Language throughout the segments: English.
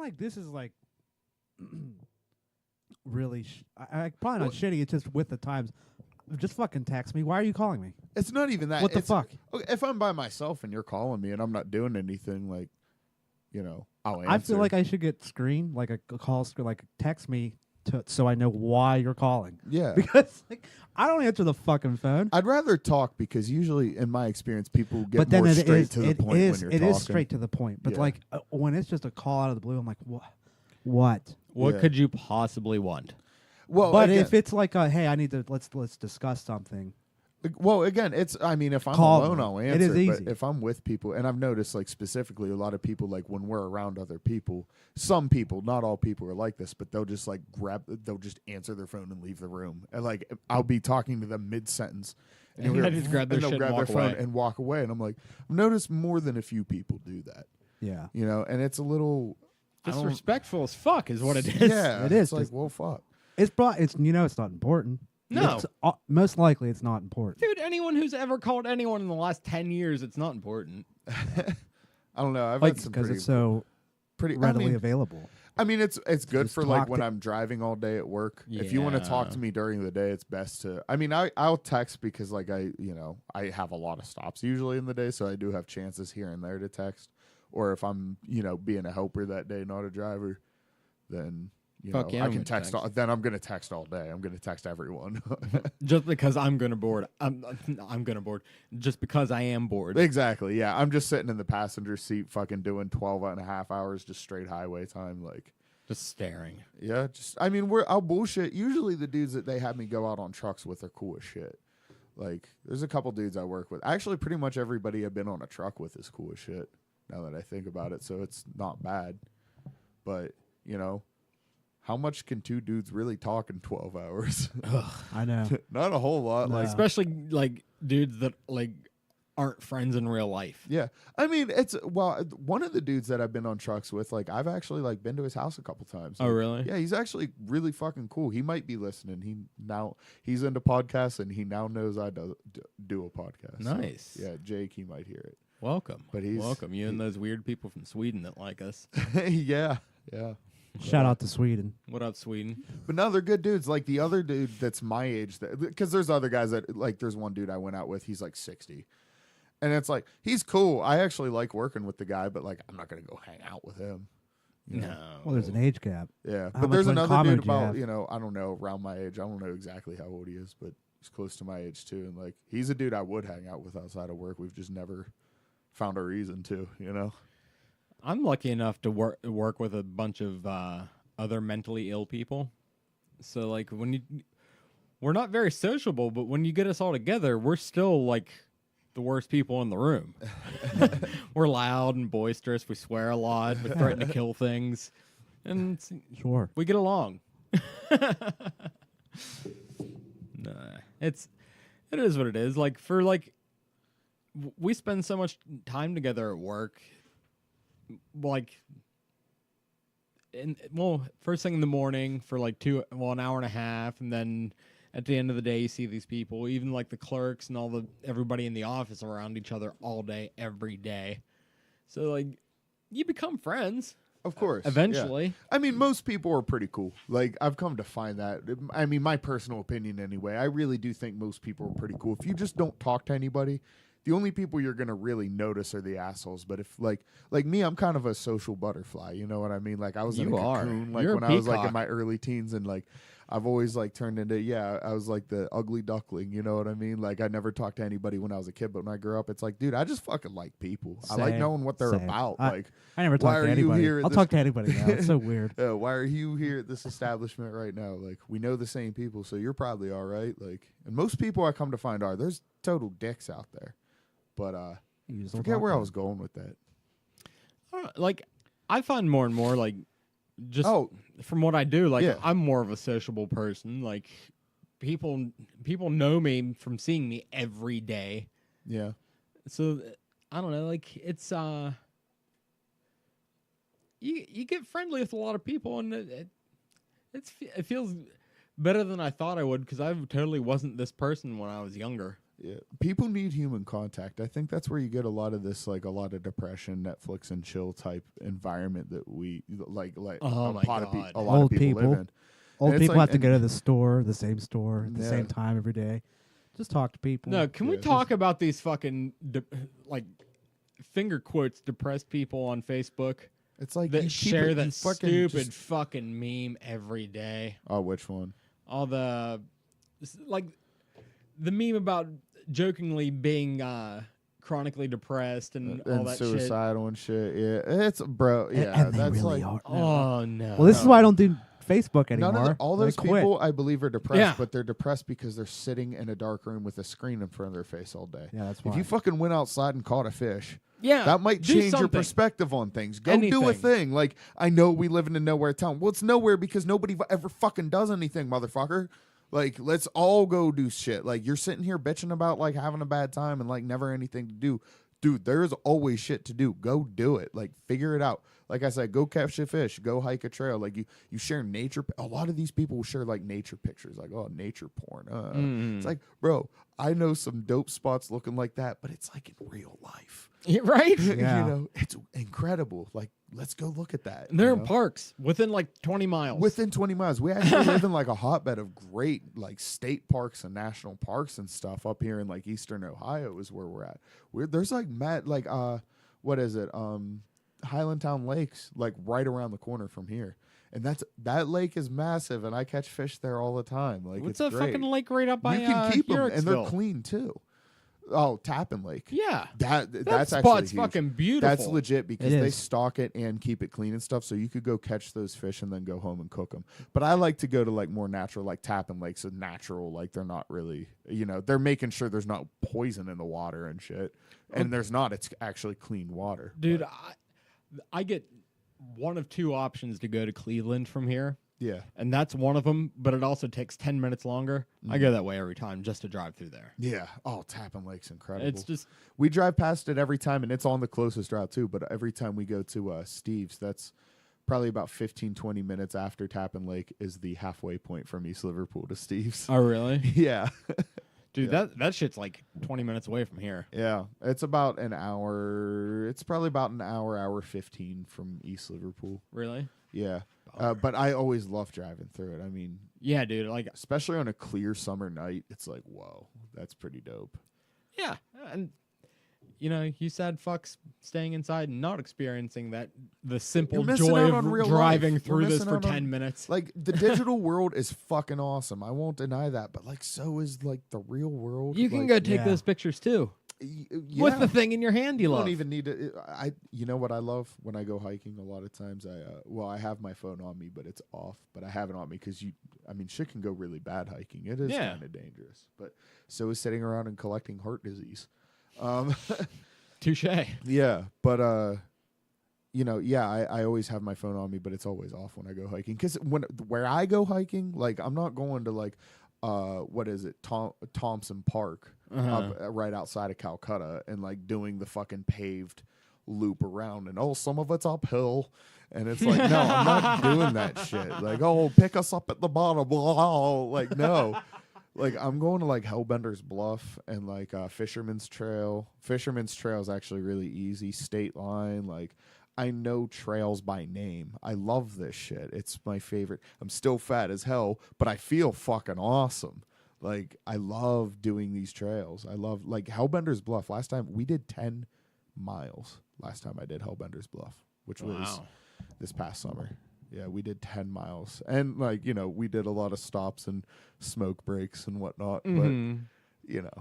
like this is like really. I probably not shitty. It's just with the times. Just fucking text me. Why are you calling me? It's not even that. What the fuck? Okay, if I'm by myself and you're calling me and I'm not doing anything, like, I'll answer. I feel like I should get screened, like a call screen, like text me so I know why you're calling. Yeah. Because like I don't answer the fucking phone. I'd rather talk because usually, in my experience, people get But then more it straight is to the point when you're it talking. is straight to the point. But Yeah. like when it's just a call out of the blue, I'm like, what? What Yeah. could you possibly want? Well, But again, if it's like, hey, I need to let's discuss something. well, again, it's. I mean, if I'm Call alone, me. I'll It answer. is easy. But if I'm with people, and I've noticed, like specifically, a lot of people, like when we're around other people, some people, not all people are like this, but they'll just like they'll just answer their phone and leave the room, and like I'll be talking to them mid sentence, And they just grab their they'll shit and grab their walk phone away. and walk away, and I'm like, I've noticed more than a few people do that, Yeah. and it's a little Disrespectful as fuck is what it is. Yeah, It is It's like, just- well, fuck. It's it's not important. No. It's, most likely it's not important. Dude, anyone who's ever called anyone in the last 10 years, it's not important. I don't know. I've Like had some because pretty, it's so pretty readily available. I mean, it's good Just for like talk when to- I'm driving all day at work. If you want to talk Yeah. to me during the day, it's best to. I mean, I'll text because like I have a lot of stops usually in the day, so I do have chances here and there to text. Or if I'm being a helper that day, not a driver, then Fuck yeah, I I'm can gonna text. text. Then I'm gonna text all day. I'm gonna text everyone. Just because I'm gonna board. I'm gonna board. Just because I am bored. Exactly. Yeah, I'm just sitting in the passenger seat, fucking doing 12 and a half hours just straight highway time, like. Just staring. Yeah, I mean, I'll bullshit. Usually the dudes that they have me go out on trucks with are cool as shit. Like, there's a couple dudes I work with. Actually, pretty much everybody I've been on a truck with is cool as shit, now that I think about it, so it's not bad. But, how much can two dudes really talk in 12 hours? I know. Not a whole lot. No. Like, Especially like dudes that like aren't friends in real life. yeah. I mean, one of the dudes that I've been on trucks with, like, I've actually, like, been to his house a couple times. Oh, Like, really? Yeah, he's actually really fucking cool. He might be listening. He's into podcasts, and he now knows I do a podcast. So, Nice. yeah, Jake, he might hear it. Welcome. But he's- welcome. You and those weird people from Sweden that like us. Yeah. Shout out to Sweden. What up, Sweden? But no, they're good dudes. Like, the other dude that's my age, because there's other guys that, like, there's one dude I went out with, he's like 60. And it's like, he's cool. I actually like working with the guy, but, like, I'm not going to go hang out with him. No. Well, there's an age gap. Yeah, How but much there's in another common dude do you about, have? I don't know, around my age. I don't know exactly how old he is, but he's close to my age too. And like, he's a dude I would hang out with outside of work. We've just never found a reason to, I'm lucky enough to work with a bunch of other mentally ill people. So like we're not very sociable, but when you get us all together, we're still like the worst people in the room. We're loud and boisterous. We swear a lot. We threaten to kill things, and Sure. we get along. Nah, it is what it is. Like we spend so much time together at work. Like, first thing in the morning for like an hour and a half, and then at the end of the day, you see these people, even like the clerks and everybody in the office around each other all day, every day. So like, you become friends. Of course. Eventually. Yeah. I mean, most people are pretty cool. Like, I've come to find that. I mean, my personal opinion anyway, I really do think most people are pretty cool. If you just don't talk to anybody, the only people you're going to really notice are the assholes. But if, like me, I'm kind of a social butterfly. You know what I mean? Like, I was in a cocoon, like, You're when a I was, like, in peacock. my early teens. And, like, I've always, like, turned into, I was, like, the ugly duckling. You know what I mean? Like, I never talked to anybody when I was a kid. But when I grew up, it's like, dude, I just fucking like people. I like Same. knowing what they're Same. about. I never why talk to are you anybody. here at I'll this- talk to anybody now. It's so weird. why are you here at this establishment right now? Like, we know the same people, so you're probably all right. Like, and most people I come to find there's total dicks out there. But You just don't forget talk where to I them. was going with that. Like, I find more and more like just Oh. from what I do, like Yeah. I'm more of a sociable person. Like people know me from seeing me every day. Yeah. So I don't know, like it's you get friendly with a lot of people, and it feels better than I thought I would, because I totally wasn't this person when I was younger. Yeah, people need human contact. I think that's where you get a lot of this, like a lot of depression, Netflix and chill type environment that we like. Oh my God. A lot Old of people live people. in. Old And it's people like- have to go to the store, the same store, at the Yeah. same time every day. Just talk to people. No, can we Yeah, talk about these fucking like finger quotes depressed people on Facebook It's like that you keep share it- that you fucking stupid just- fucking meme every day? Oh, which one? All the like the meme about jokingly being chronically depressed and all that shit. suicidal and shit. Yeah, it's bro. Yeah, and they that's really like are. Oh no. Well, this is why I don't do Facebook anymore. none of all I those quit. people. I believe are depressed, Yeah. but they're depressed because they're sitting in a dark room with a screen in front of their face all day. Yeah, that's If why. you fucking went outside and caught a fish, yeah, that might do change your something. perspective on things. Go do a Anything. thing. Like, I know we live in a nowhere town. Well, it's nowhere because nobody ever fucking does anything, motherfucker. Like, let's all go do shit. Like, you're sitting here bitching about, like, having a bad time and, like, never anything to do. Dude, there's always shit to do. Go do it. Like, figure it out. Like I said, go catch a fish. Go hike a trail. Like, you share nature. A lot of these people will share, like, nature pictures. Like, oh, nature porn. It's like, bro, I know some dope spots looking like that, but it's, like, in real life. Yeah, right? Yeah. You know, it's incredible. Like, let's go look at that. And they're you in know? parks within like 20 miles. Within 20 miles. We actually live in like a hotbed of great like state parks and national parks and stuff up here in like eastern Ohio is where we're at. There's like what is it? Highlandtown Lakes, like right around the corner from here. And that lake is massive and I catch fish there all the time. Like What's it's a great. fucking lake right up by You can keep them and they're Huretsville? clean too. Oh, Tappan Lake. Yeah. That's That actually spot's huge. fucking beautiful. That's legit because It they is. stock it and keep it clean and stuff. So you could go catch those fish and then go home and cook them. But I like to go to like more natural, like Tappan Lakes, so natural. Like they're not really, they're making sure there's not poison in the water and shit. And there's not. It's actually clean water. Dude, But, I get one of two options to go to Cleveland from here, yeah, and that's one of them, but it also takes 10 minutes longer. I go that way every time just to drive through there. yeah. Oh, Tappan Lake's incredible. It's just We drive past it every time, and it's on the closest route too. But every time we go to Steve's, that's probably about 15, 20 minutes after Tappan Lake is the halfway point from East Liverpool to Steve's. Oh, really? Yeah. Dude, Yeah. that shit's like 20 minutes away from here. Yeah, it's about an hour. It's probably about an hour 15 from East Liverpool. Really? Yeah, but I always love driving through it. I mean, Yeah, dude. Like, especially on a clear summer night, it's like, whoa, that's pretty dope. yeah. And, you sad fucks staying inside and not experiencing the simple You're missing joy out on of real driving life. We're through this missing for out on- 10 minutes. Like the digital world is fucking awesome. I won't deny that, but like so is like the real world. You can like, go take Yeah. those pictures too. yeah. With the thing in your hand you You love. don't even need to. You know what I love when I go hiking? A lot of times, I have my phone on me, but it's off. But I have it on me because shit can go really bad hiking. It is Yeah. kind of dangerous. But so is sitting around and collecting heart disease. Touche. Yeah, but I always have my phone on me, but it's always off when I go hiking. Because where I go hiking, like I'm not going to like, what is it, Thompson Park, up, right outside of Calcutta, and like doing the fucking paved loop around, and some of it's uphill, and it's like, no, I'm not doing that shit. Like, pick us up at the bottom, blah. Like, no. Like, I'm going to, like, Hellbender's Bluff and, like, Fisherman's Trail. Fisherman's Trail is actually really easy. State Line. Like, I know trails by name. I love this shit. It's my favorite. I'm still fat as hell, but I feel fucking awesome. Like, I love doing these trails. I love, like, Hellbender's Bluff. Last time, we did 10 miles last time I did Hellbender's Bluff, which was this past summer. Yeah, we did 10 miles. And, like, we did a lot of stops and smoke breaks and whatnot. Mhm. But,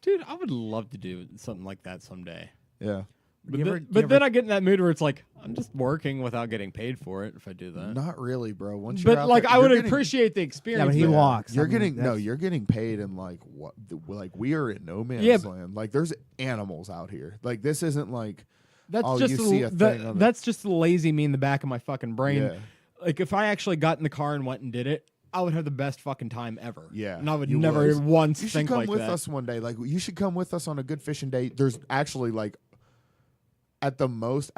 Dude, I would love to do something like that someday. yeah. But, You ever- then, you then I get in that mood where it's like, I'm just working without getting paid for it if I do that. Not really, bro. Once you're But, out like, there, I would you're getting- appreciate the experience. Yeah, but he though. walks. You're I mean, getting that's- you're getting paid in like what? Like we are in no man's Yeah, land. Like there's animals out here. Like this isn't like That's oh, just you the- see a thing on the- that's just the lazy me in the back of my fucking brain. Yeah. Like, if I actually got in the car and went and did it, I would have the best fucking time ever. Yeah, And I would you never would. once You should think come like with that. us one day. Like you should come with us on a good fishing day. There's actually like at the most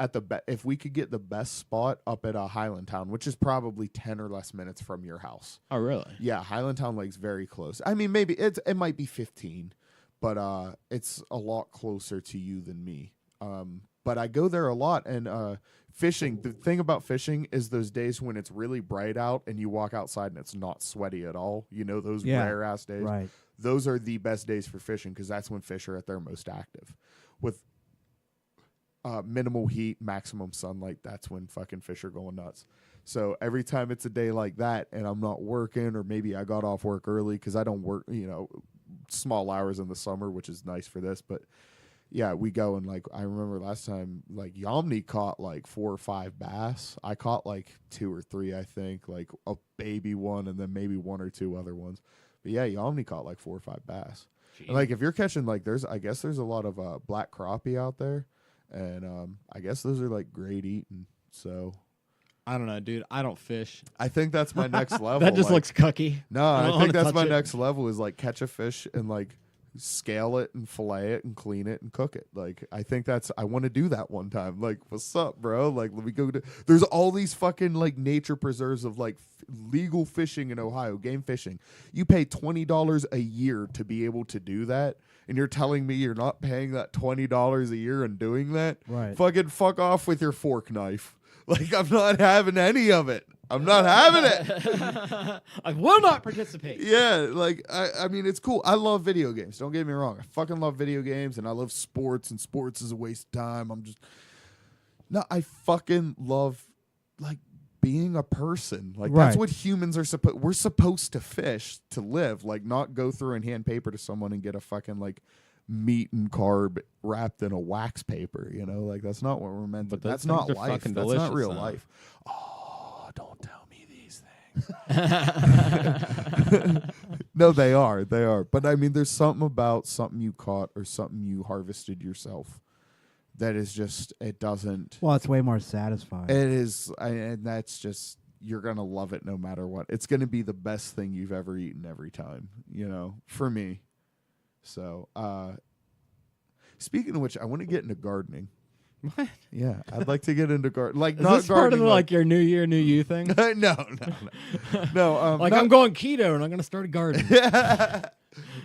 if we could get the best spot up at Highlandtown, which is probably 10 or less minutes from your house. Oh, really? Yeah, Highlandtown Lake's very close. I mean, maybe it might be 15, but it's a lot closer to you than me. But I go there a lot, and fishing. The thing about fishing is those days when it's really bright out and you walk outside and it's not sweaty at all. You know, those rare ass days. Right. Those are the best days for fishing because that's when fish are at their most active. With minimal heat, maximum sunlight, that's when fucking fish are going nuts. So every time it's a day like that and I'm not working, or maybe I got off work early because I don't work, small hours in the summer, which is nice for this, but yeah, we go and like I remember last time like Yomni caught like 4 or 5 bass. I caught like 2 or 3, I think, like a baby one and then maybe 1 or 2 other ones. But yeah, Yomni caught like 4 or 5 bass. And like if you're catching like I guess there's a lot of black crappie out there, and I guess those are like great eating. So I don't know, dude. I don't fish. I think that's my next level. That just like, looks cucky. No, I don't think wanna that's my touch it. next level is like catch a fish and like scale it and fillet it and clean it and cook it. Like I think I want to do that one time. Like what's up, bro? Like let me go to. There's all these fucking like nature preserves of like legal fishing in Ohio, game fishing. You pay $20 a year to be able to do that, and you're telling me you're not paying that $20 a year and doing that? Right. Fucking fuck off with your fork knife. Like I'm not having any of it. I'm not having it. I will not participate. Yeah, like I mean, it's cool. I love video games. Don't get me wrong. I fucking love video games, and I love sports. And sports is a waste of time. I fucking love like being a person. Like that's Right. what humans are supposed. We're supposed to fish to live. Like not go through and hand paper to someone and get a fucking like meat and carb wrapped in a wax paper. You know, like that's not what we're meant to. But those That's not things are life. fucking That's delicious, not real though. life. Oh, don't tell me these things. No, they are. They are. But I mean, there's something about something you caught or something you harvested yourself that is just, it doesn't. Well, it's way more satisfying. It is. And that's just, you're going to love it no matter what. It's going to be the best thing you've ever eaten every time, for me. So, speaking of which, I want to get into gardening. What? Yeah, I'd like to get into gardening. Like, Is not this part of gardening. like your New Year, New You thing? No. Like not- I'm going keto and I'm going to start a garden.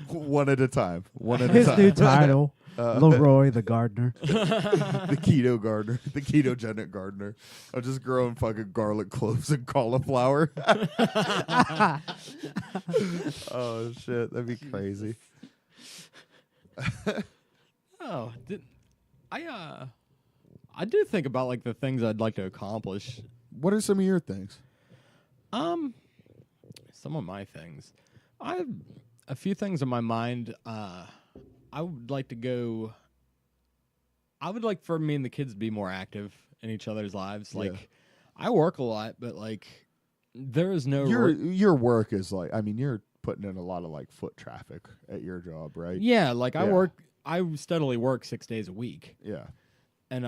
One at a time. One at a His time. new title, Leroy the Gardener. The keto gardener, the ketogenic gardener. I'm just growing fucking garlic cloves and cauliflower. Oh shit, that'd be crazy. Oh, I do think about like the things I'd like to accomplish. What are some of your things? Some of my things. I have a few things in my mind. I would like to go. I would like for me and the kids to be more active in each other's lives. Like, Yeah. I work a lot, but like, there is no. Your work is like, I mean, you're putting in a lot of like foot traffic at your job, right? Yeah, like I Yeah. work. I steadily work 6 days a week, Yeah. and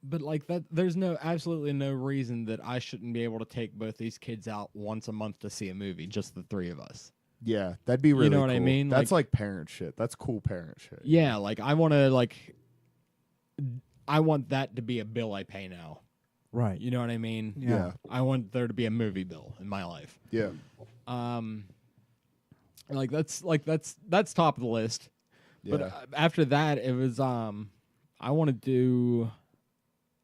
but like that, there's absolutely no reason that I shouldn't be able to take both these kids out once a month to see a movie, just the 3 of us. Yeah, that'd be really know what I cool. mean? That's like parent shit. That's cool parent shit. Yeah, like I want that to be a bill I pay now. Right. You know what I mean? Yeah. I want there to be a movie bill in my life. Yeah. That's top of the list. Yeah. But after that, it was I want to do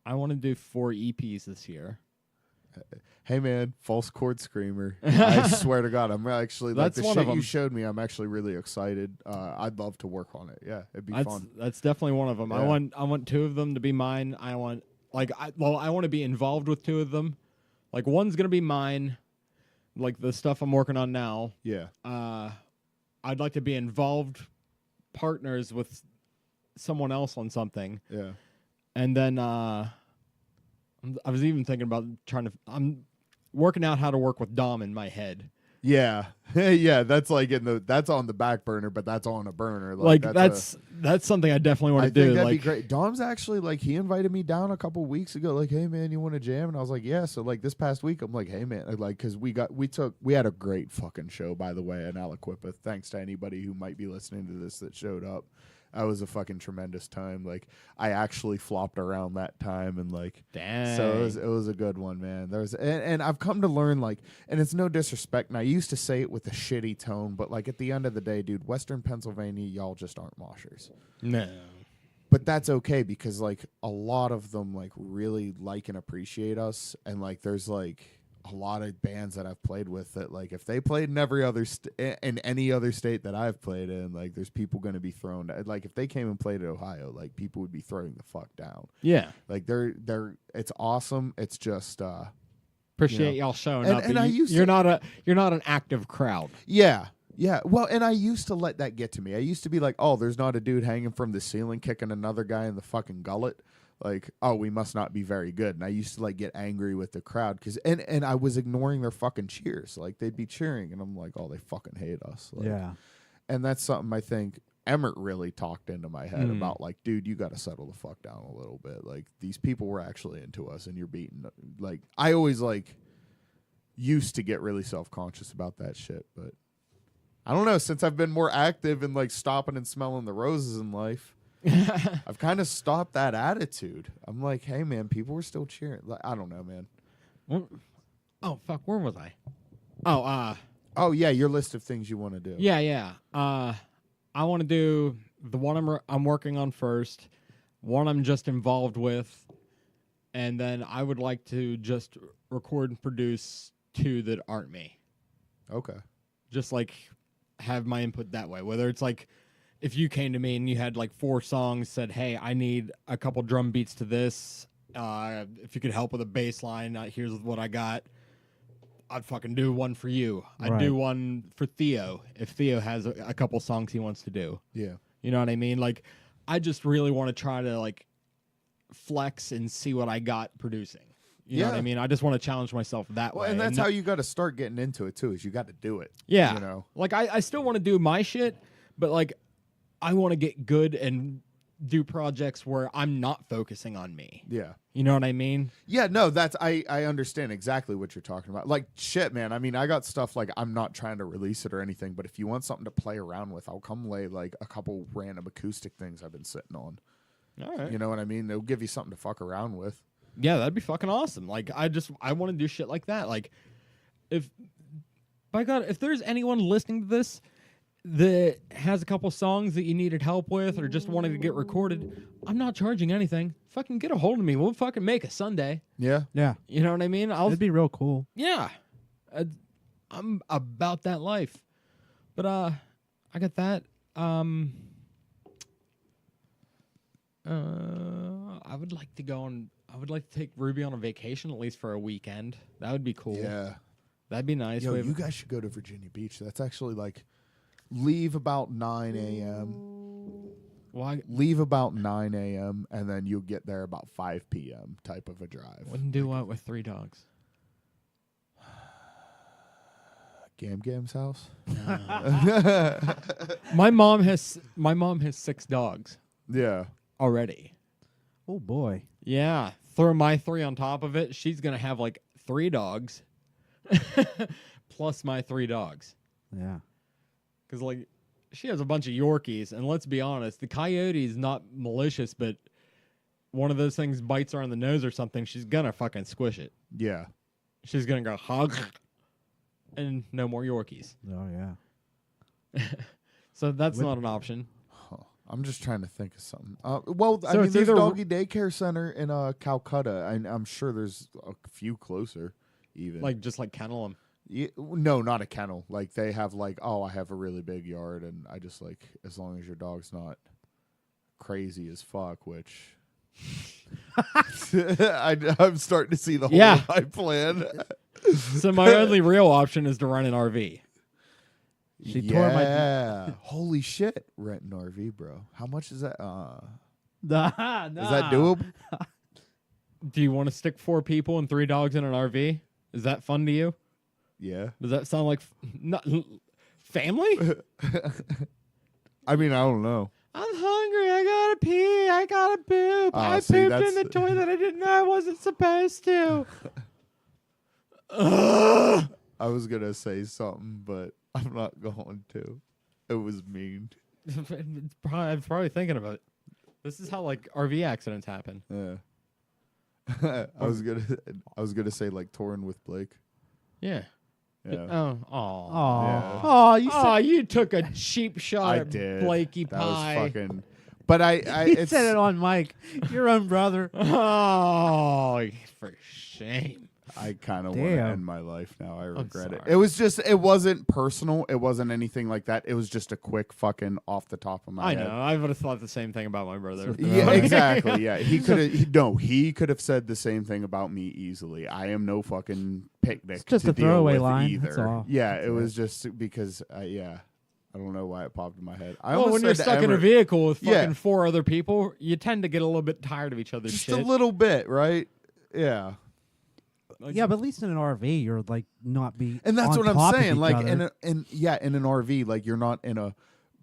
4 EPs this year. Hey man, false chord screamer. I swear to God, I'm actually like That's the one shit of you 'em. showed me. I'm actually really excited. I'd love to work on it. Yeah, it'd be fun. That's definitely one of them. Yeah. I want 2 of them to be mine. I want to be involved with 2 of them. Like one's gonna be mine, like the stuff I'm working on now. Yeah, I'd like to be involved partners with someone else on something. yeah, And then I was even thinking about I'm working out how to work with Dom in my head. yeah, yeah. That's like that's on the back burner, but that's on a burner. Like that's something I definitely want I to do. think that'd be Like great. Dom's actually like he invited me down a couple weeks ago. Like, hey man, you want to jam? And I was like, yeah. So like this past week, I'm like, hey man, like because we had a great fucking show by the way in Aliquippa. Thanks to anybody who might be listening to this that showed up. That was a fucking tremendous time. Like, I actually flopped around that time, and like, Dang. so it was a good one, man. And I've come to learn, like, and it's no disrespect, and I used to say it with a shitty tone, but like at the end of the day, dude, Western Pennsylvania, y'all just aren't moshers. No. But that's okay, because like a lot of them like really like and appreciate us, and like there's like a lot of bands that I've played with that like if they played in every other in any other state that I've played in, like there's people going to be thrown, like if they came and played in Ohio, like people would be throwing the fuck down. Yeah. Like they're it's awesome. It's just Appreciate y'all showing and, up. and but I you, used you're to, not an active crowd. yeah. Yeah, well, and I used to let that get to me. I used to be like, oh, there's not a dude hanging from the ceiling kicking another guy in the fucking gullet. Like, oh, we must not be very good. And I used to like get angry with the crowd because and I was ignoring their fucking cheers. Like they'd be cheering, and I'm like, oh, they fucking hate us. Like, Yeah. and that's something I think Emmert really talked into my head about. Like, dude, you got to settle the fuck down a little bit. Like these people were actually into us, and you're beating. Like I always like used to get really self-conscious about that shit, but I don't know, since I've been more active and like stopping and smelling the roses in life, I've kind of stopped that attitude. I'm like, hey man, people were still cheering. Like, I don't know, man. Oh fuck, where was I? Oh yeah, your list of things you want to do. Yeah. I want to do the one I'm working on first, one I'm just involved with, and then I would like to just record and produce 2 that aren't me. Okay. Just like have my input that way. Whether it's like if you came to me and you had like 4 songs, said, hey, I need a couple drum beats to this. If you could help with a bass line, here's what I got. I'd fucking do one for you. I'd do one for Theo if Theo has a couple songs he wants to do. Yeah. You know what I mean? Like, I just really want to try to like flex and see what I got producing. You know what I mean? I just want to challenge myself that way. And that's how you got to start getting into it too, is you got to do it. Yeah. You know? Like, I still want to do my shit, but like, I want to get good and do projects where I'm not focusing on me. Yeah. You know what I mean? Yeah, no, that's I understand exactly what you're talking about. Like shit, man. I mean, I got stuff like I'm not trying to release it or anything, but if you want something to play around with, I'll come lay like a couple random acoustic things I've been sitting on. All right. You know what I mean? They'll give you something to fuck around with. Yeah, that'd be fucking awesome. Like, I want to do shit like that. Like, by God, if there's anyone listening to this that has a couple songs that you needed help with or just wanted to get recorded, I'm not charging anything. Fucking get a hold of me. We'll fucking make a Sunday. Yeah. Yeah. You know what I mean? It'd be real cool. Yeah. I'm about that life. But I got that. I would like to take Ruby on a vacation at least for a weekend. That would be cool. Yeah. That'd be nice. Yo, you guys should go to Virginia Beach. That's actually like leave about 9 a.m. Well, Leave about 9 a.m. and then you'll get there about 5 p.m. type of a drive. wouldn't do what with 3 dogs? Gam Gam's house? My mom has 6 dogs Yeah. already. Oh boy. Yeah. Throw my 3 on top of it. She's going to have like 3 dogs plus my 3 dogs. Yeah. Because, like, she has a bunch of Yorkies. And let's be honest, the coyote's not malicious, but one of those things bites her on the nose or something, she's going to fucking squish it. Yeah. She's going to go hug and no more Yorkies. Oh yeah. So that's not an option. Huh. I'm just trying to think of something. Well, I So mean, it's there's either doggy daycare center in Calcutta. I'm sure there's a few closer, even. Like, just like kennel them. Yeah, no, not a kennel. Like they have like, oh, I have a really big yard, and I just like as long as your dog's not crazy as fuck, which I'm starting to see the whole Yeah. of my plan. So my only real option is to rent an RV. She tore my. Yeah. Holy shit. Rent an RV, bro. How much is that? Is that doable? Do you want to stick 4 people and 3 dogs in an RV? Is that fun to you? Yeah. Does that sound like family? I mean, I don't know. I'm hungry. I gotta pee. I gotta poop. I see, pooped that's- in the toilet. I didn't know I wasn't supposed to. I was going to say something, but I'm not going to. It was mean. I was probably thinking about it. This is how like RV accidents happen. Yeah. I was gonna say like touring with Blake. Yeah. Yeah. Oh. Oh, Yeah. oh, you Oh, you took a cheap shot I at did. Blakey That Pie. was fucking. But I he it's, said it on mic. Your own brother. Oh, for shame. I kind of want to Damn. end my life now. I regret it. sorry. It was just. It wasn't personal. It wasn't anything like that. It was just a quick fucking off the top of my I head. know. I would have thought the same thing about my brother. Yeah, exactly. Yeah, he could have. He could have said the same thing about me easily. I am no fucking picnic. It's just to a deal throwaway with line, Either. that's all. Yeah, That's it it. was just because. Yeah, I don't know why it popped in my head. I Well, almost when you're said to stuck in a Emmer- vehicle with Yeah. fucking 4 other people, you tend to get a little bit tired of each other's just shit. a little bit, right? Yeah, Like, Yeah, but at least in an RV, you're like not be. and that's on what I'm top of saying. each Like other. in an RV, like you're not in a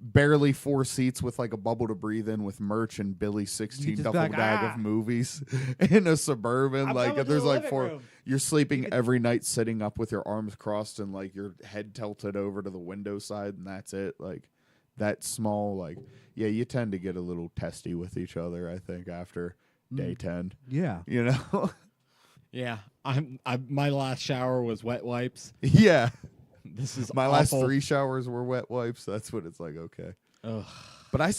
barely 4 seats with like a bubble to breathe in with merch and Billy's 16 just duffel be like, bag "Ah." of movies in a Suburban. I'm like coming if to there's the like living 4, room. you're sleeping every night sitting up with your arms crossed and like your head tilted over to the window side, and that's it. Like that small, like yeah, you tend to get a little testy with each other. I think after day 10, Yeah. you know. Yeah, my last shower was wet wipes. Yeah. This is My last awful. 3 showers were wet wipes. That's what it's like. Okay. Ugh. But I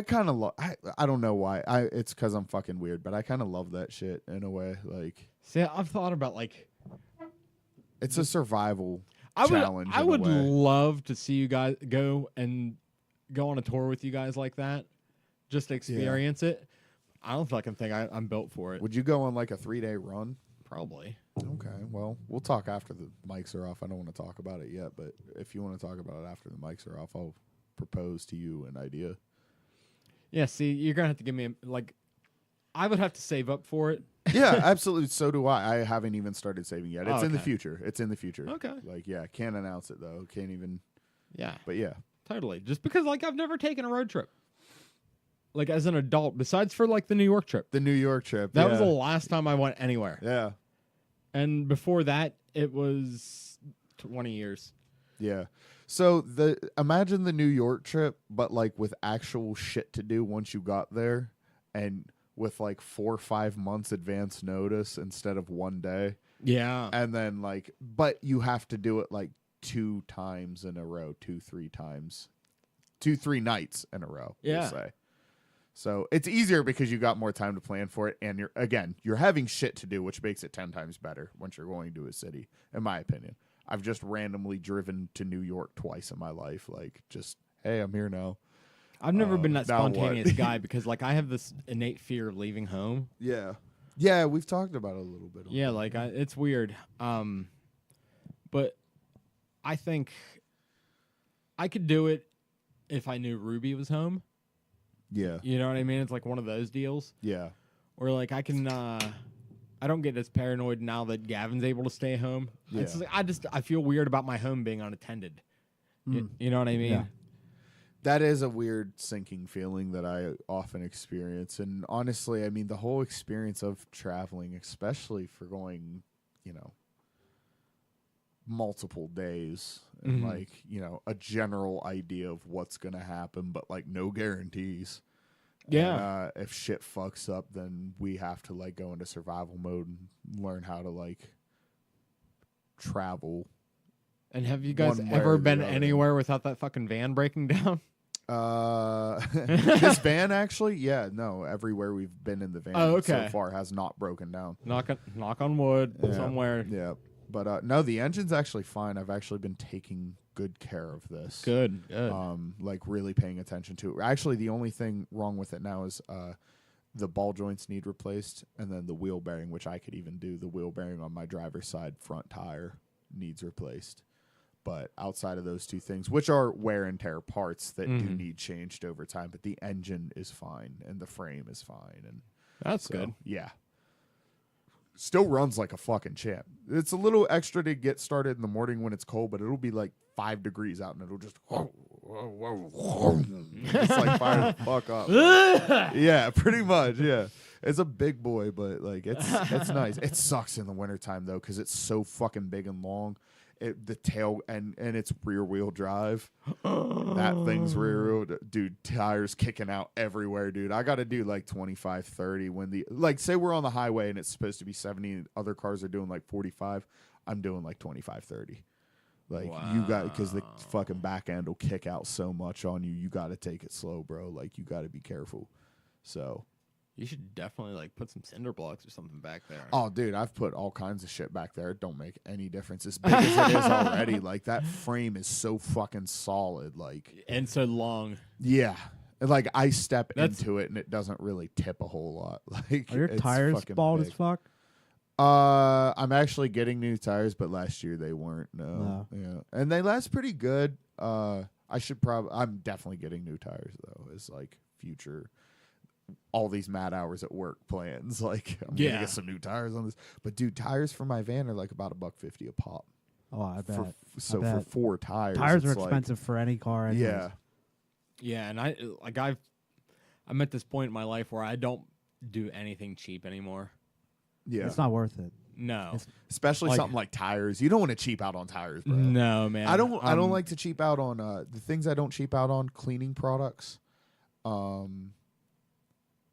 kind of love. I don't know why. It's because I'm fucking weird, but I kind of love that shit in a way. Like See, I've thought about like it's a survival I challenge. I in a would way. love to see you guys go on a tour with you guys like that, just to experience it. I don't fucking think I'm built for it. Would you go on like a 3-day run? Probably. Okay. Well, we'll talk after the mics are off. I don't want to talk about it yet, but if you want to talk about it after the mics are off, I'll propose to you an idea. Yeah. See, you're gonna have to give me like, I would have to save up for it. Yeah, absolutely. So do I. I haven't even started saving yet. It's in the Okay. future. It's in the future. Okay. Like, yeah, can't announce it though. Can't even. Yeah. But yeah. Totally. Just because like I've never taken a road trip. Like as an adult, besides for like the New York trip. The New York trip. That yeah. was the last time I went anywhere. Yeah. And before that, it was 20 years. Yeah. So imagine the New York trip, but like with actual shit to do once you got there, and with like 4 or 5 months advance notice instead of 1 day, Yeah. and then like, but you have to do it like 2 times in a row, 2-3 times, 2-3 nights in a row. Yeah. We'll say. So it's easier because you got more time to plan for it, and you're having shit to do, which makes it 10 times better once you're going to a city, in my opinion. I've just randomly driven to New York twice in my life. Like, just, hey, I'm here now. I've never been that now what? spontaneous guy because like I have this innate fear of leaving home. Yeah. Yeah, we've talked about it a little bit. Yeah, like it's weird. But I think I could do it if I knew Ruby was home. Yeah. You know what I mean? It's like one of those deals. Yeah. Or like I can I don't get as paranoid now that Gavin's able to stay home. It's Yeah. like, I feel weird about my home being unattended. You know what I mean? Yeah. That is a weird sinking feeling that I often experience. And honestly, I mean, the whole experience of traveling, especially for going, multiple days and Mhm. a general idea of what's going to happen, but like no guarantees. Yeah. And, if shit fucks up, then we have to like go into survival mode and learn how to like travel. And have you guys One way ever or the been other. anywhere without that fucking van breaking down? This van actually, yeah, no, everywhere we've been in the van Oh, so okay. far has not broken down. Knock on wood Yeah. somewhere. Yeah, but no, the engine's actually fine. I've actually been taking good care of this. Good. Like really paying attention to it. Actually, the only thing wrong with it now is the ball joints need replaced, and then the wheel bearing, which I could even do. The wheel bearing on my driver's side front tire needs replaced. But outside of those 2 things, which are wear and tear parts that do Mhm. need changed over time, but the engine is fine and the frame is fine, and That's so, good. Yeah. Still runs like a fucking champ. It's a little extra to get started in the morning when it's cold, but it'll be like 5 degrees out and it'll just it's like fire the fuck up. Yeah, pretty much. Yeah. It's a big boy, but like it's nice. It sucks in the wintertime though, because it's so fucking big and long. the tail and it's rear wheel drive. That thing's rear wheel, dude. Tires kicking out everywhere, dude. I got to do like 25, 30 when say we're on the highway and it's supposed to be 70 and other cars are doing like 45. I'm doing like 25, 30. Like you got, because the fucking back end will kick out so much on you. You got to take it slow, bro. Like you got to be careful. So you should definitely like put some cinder blocks or something back there. Oh, dude, I've put all kinds of shit back there. It don't make any difference. As big as it is already, like that frame is so fucking solid. Like and so long. Yeah. Like I step into it and it doesn't really tip a whole lot. Like are your tires bald as fuck? I'm actually getting new tires, but last year they weren't. No. Yeah. And they last pretty good. I'm definitely getting new tires though. It's like future all these mad hours at work plans. Like I'm gonna get some new tires on this. But dude, tires for my van are like about $1.50 a pop. Oh, I bet. For 4 tires. Tires are expensive for any car anyways. Yeah. Yeah, and I'm at this point in my life where I don't do anything cheap anymore. Yeah. It's not worth it. No. Especially something like tires. You don't want to cheap out on tires, bro. No, man. I don't like to cheap out on the things I don't cheap out on, cleaning products.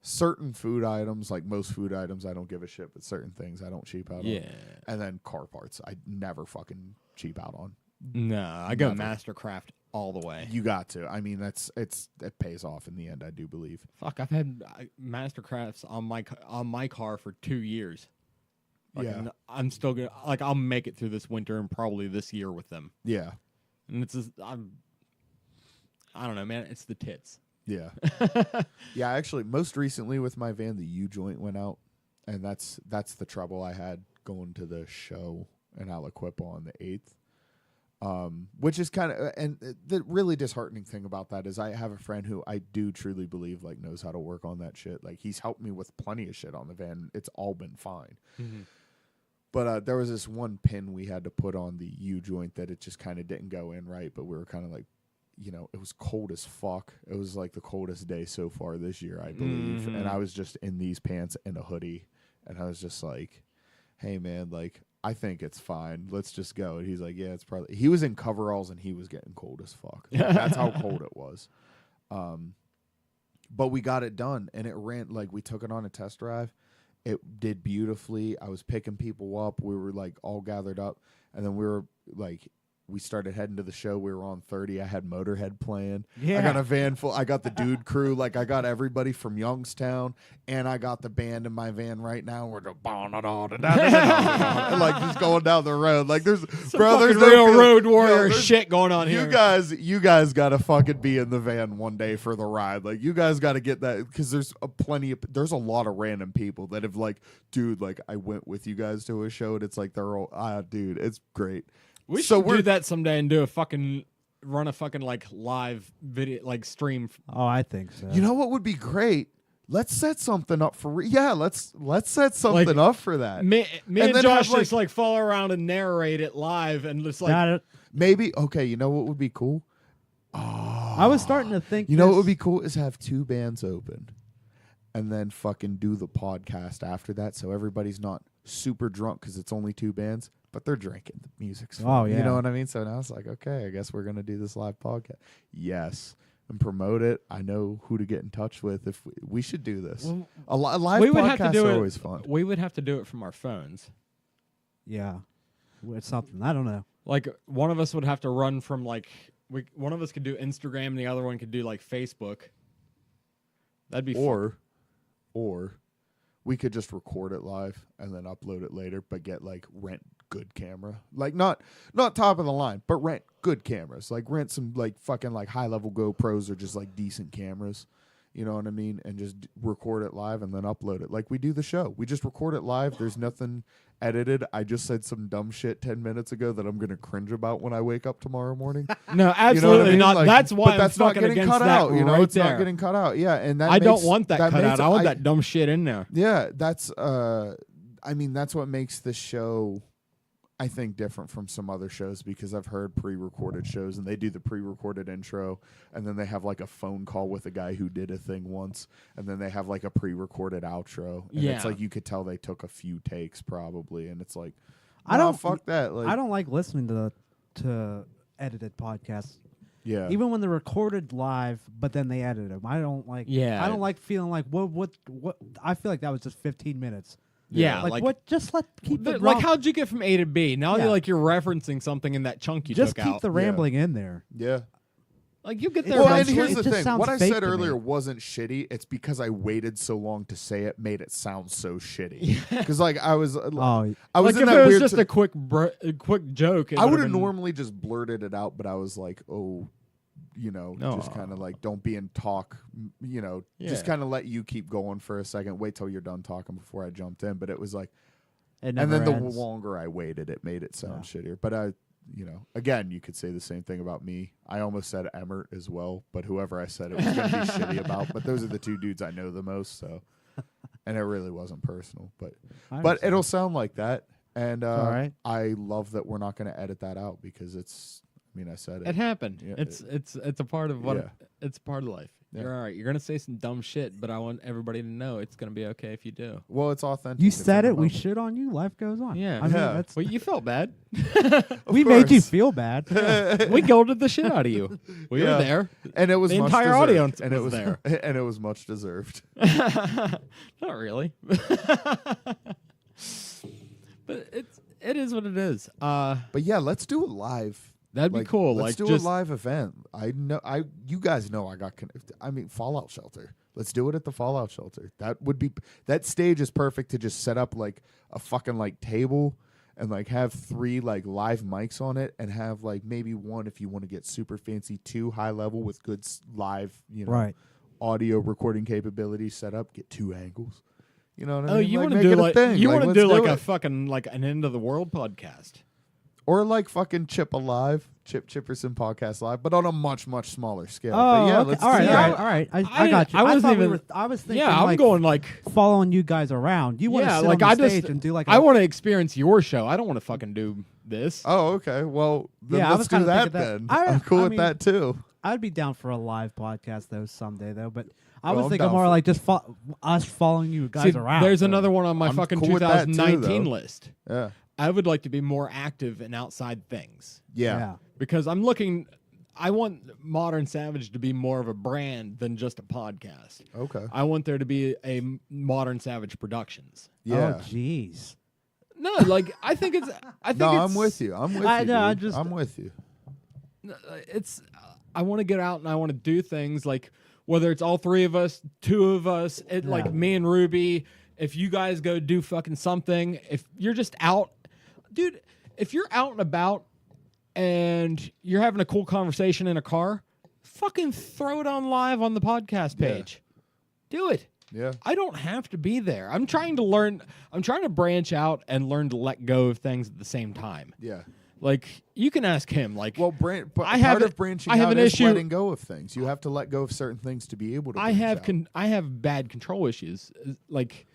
Certain food items, like most food items, I don't give a shit, but certain things I don't cheap out on. And then car parts, I never fucking cheap out on. No, I go Mastercraft all the way. You got to. I mean, it pays off in the end, I do believe. Fuck, I've had Mastercrafts on my car for 2 years. Like, yeah, I'm still gonna I'll make it through this winter and probably this year with them. Yeah, and it's just, I don't know, man. It's the tits. Yeah, yeah. Actually, most recently with my van, the U joint went out, and that's the trouble I had going to the show in Aliquippa on the 8th. Which is kind of, and the really disheartening thing about that is I have a friend who I do truly believe like knows how to work on that shit. Like he's helped me with plenty of shit on the van. It's all been fine. Mm-hmm. But there was this one pin we had to put on the U joint that it just kind of didn't go in right. But we were kind of like, it was cold as fuck. It was like the coldest day so far this year, I believe. Mm-hmm. And I was just in these pants and a hoodie. And I was just like, hey, man, like, I think it's fine. Let's just go. And he's like, yeah, it's probably. He was in coveralls and he was getting cold as fuck. Like, that's how cold it was. But we got it done. And it ran, like, we took it on a test drive. It did beautifully. I was picking people up. We were, like, all gathered up. And then we were, like, we started heading to the show. We were on 30. I had Motorhead playing. Yeah. I got a van full. I got the dude crew. Like, I got everybody from Youngstown. And I got the band in my van right now. We're just like just going down the road. Like, there's no real road warrior shit going on here. You guys got to fucking be in the van one day for the ride. Like, you guys got to get that, because there's a lot of random people that have like, dude, like, I went with you guys to a show and it's like they're all, dude, it's great. We should do that someday and run a fucking like live video, like stream. Oh, I think so. You know what would be great? Let's set something up for let's set something up for that. Me and Josh just like follow around and narrate it live and just like maybe you know what would be cool? I was starting to think know what would be cool is have 2 bands open and then fucking do the podcast after that, so everybody's not super drunk because it's only 2 bands. But they're drinking. The music's fun. Oh, yeah. You know what I mean? So now it's like, okay, I guess we're going to do this live podcast. Yes. And promote it. I know who to get in touch with if we should do this. Well, a live podcast are always fun. We would have to do it from our phones. Yeah. It's something. I don't know. Like, one of us would have to run from, like, one of us could do Instagram and the other one could do, like, Facebook. That'd be fun. Or we could just record it live and then upload it later, but rent good camera. Like not top of the line, but rent good cameras. Like rent some like fucking like high level GoPros or just like decent cameras. You know what I mean? And just record it live and then upload it. Like we do the show. We just record it live. There's nothing edited. I just said some dumb shit 10 minutes ago that I'm going to cringe about when I wake up tomorrow morning. No, absolutely not. Like, that's why that's I'm not getting against cut that out. You know, right it's not getting cut out. Yeah, and that I don't want that cut out. I want that dumb shit in there. Yeah, that's I mean, that's what makes this show, I think, different from some other shows, because I've heard pre-recorded shows and they do the pre-recorded intro and then they have like a phone call with a guy who did a thing once and then they have like a pre-recorded outro. And it's like you could tell they took a few takes probably, and it's like, I Nah, don't fuck that. Like, I don't like listening to edited podcasts. Yeah. Even when they're recorded live, but then they edit them. I don't like. Yeah. I don't like feeling like what. I feel like that was just 15 minutes. Yeah, Like what? Just keep the like how'd you get from A to B? Now Yeah. you're referencing something in that chunk you just took keep out. the rambling in there. Yeah. Like you get there Well, and eventually. here's It the just thing. sounds What I fake said to me. earlier wasn't shitty. It's because I waited so long to say it, made it sound so shitty. Because like I was Oh, I was like in if that it was weird. just a quick joke, it I would would've have been- normally just blurted it out, but I was like, oh, just kind of like don't be in talk. Just Yeah. kind of let you keep going for a second. Wait till you're done talking before I jumped in. But it was like, it and never then the ends. longer I waited, it made it sound shittier. But again, you could say the same thing about me. I almost said Emmert as well, but whoever I said it was going to be shitty about. But those are the two dudes I know the most, so. And it really wasn't personal, but understand. it'll sound like that. And all right. I love that we're not going to edit that out because it's. I mean, I said it. It happened. Yeah, It's a part of what Yeah. it's a part of life. Yeah. You're all right. You're gonna say some dumb shit, but I want everybody to know it's gonna be okay if you do. Well, it's authentic. You It's said in it. the We moment. shit on you. Life goes on. Yeah. I mean, Yeah. that's Well, you felt bad. we made you course. feel bad. We goaded the shit out of you. We Yeah. were there. And it was The much entire deserved. audience and it was was there. and it was much deserved. Not really. But it is what it is. But yeah, let's do it live. That'd be cool. Let's Like do just a live event. You guys know I got connected. I mean, Fallout Shelter. Let's do it at the Fallout Shelter. That stage is perfect to just set up like a fucking like table and like have 3 like live mics on it and have like maybe one if you want to get super fancy, 2 high level with good live, Right. audio recording capabilities set up. Get 2 angles. You know what I oh, mean? you Like, want to make do it a like thing. you want to let's do like it. a fucking like an end of the world podcast. Or like fucking Chip Alive, Chip Chipperson Podcast Live, but on a much, much smaller scale. Oh, but yeah, okay. let's all right, do all that. right, all right. I I got you. I wasn't thought even- I was thinking. Yeah, I'm like, going like following you guys around. You want to yeah, sit like on I the stage just and do like I want to experience your show. I don't want to fucking do this. Oh, okay. Well, then Yeah, I let's was do kinda that thinking that. then. I- I'm cool I with mean- that too. I'd be down for a live podcast though someday though, but I Well, was I'm thinking down more for- like just us following you guys See, around. there's so. another one on my I'm fucking cool with that too, 2019 though. list. Yeah. I would like to be more active in outside things Yeah. because I want Modern Savage to be more of a brand than just a podcast. Okay. I want there to be a Modern Savage Productions. Yeah. Oh, jeez. No, like I think it's. I think No, it's, I'm with you. I'm with I you. know, I dude. just- I'm with you. It's. I want to get out and I want to do things like whether it's all 3 of us, 2 of us, like me and Ruby. If you guys go do fucking something, if you're just out, dude. If you're out and about and you're having a cool conversation in a car, fucking throw it on live on the podcast page. Do it. Yeah. I don't have to be there. I'm trying to learn. I'm trying to branch out and learn to let go of things at the same time. Yeah. Like you can ask him. Like, Well, but I have part a- of branching I have out an is issue- letting go of things. You have to let go of certain things to be able to. I branch have out. I have bad control issues. Like,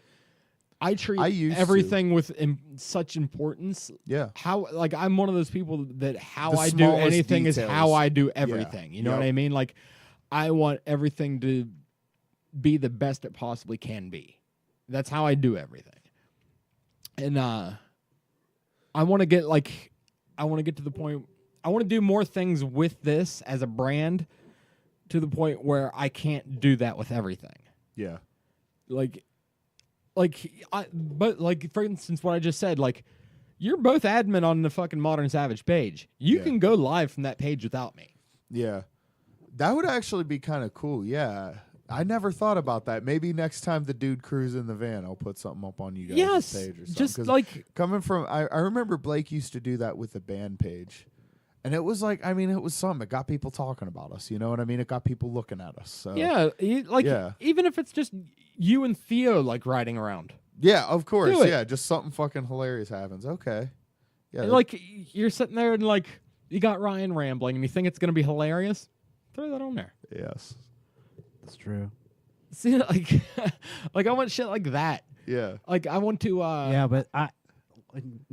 I treat I used to. everything with such importance. Yeah. How like I'm one of those people that how The I do smallest anything is how details. I do everything. You know what Yep. I mean? Like, I want everything to be the best it possibly can be. That's how I do everything. And I want to get to the point. I want to do more things with this as a brand to the point where I can't do that with everything. Yeah. But for instance, what I just said, like, you're both admin on the fucking Modern Savage page. You Yeah. can go live from that page without me. Yeah. That would actually be kind of cool. Yeah. I never thought about that. Maybe next time the dude cruise in the van, I'll put something up on you guys' Yes, page or something. just 'Cause like coming from, I remember Blake used to do that with the band page. And it was like, I mean, it was something. It got people talking about us. You know what I mean? It got people looking at us. So yeah, Yeah. even if it's just you and Theo like riding around, Yeah, of course. Do it. Yeah, just something fucking hilarious happens. Okay. Yeah. And, like you're sitting there and like you got Ryan rambling and you think it's gonna be hilarious, throw that on there. Yes. That's true. See, like, like I want shit like that. Yeah. Like I want to. Yeah, but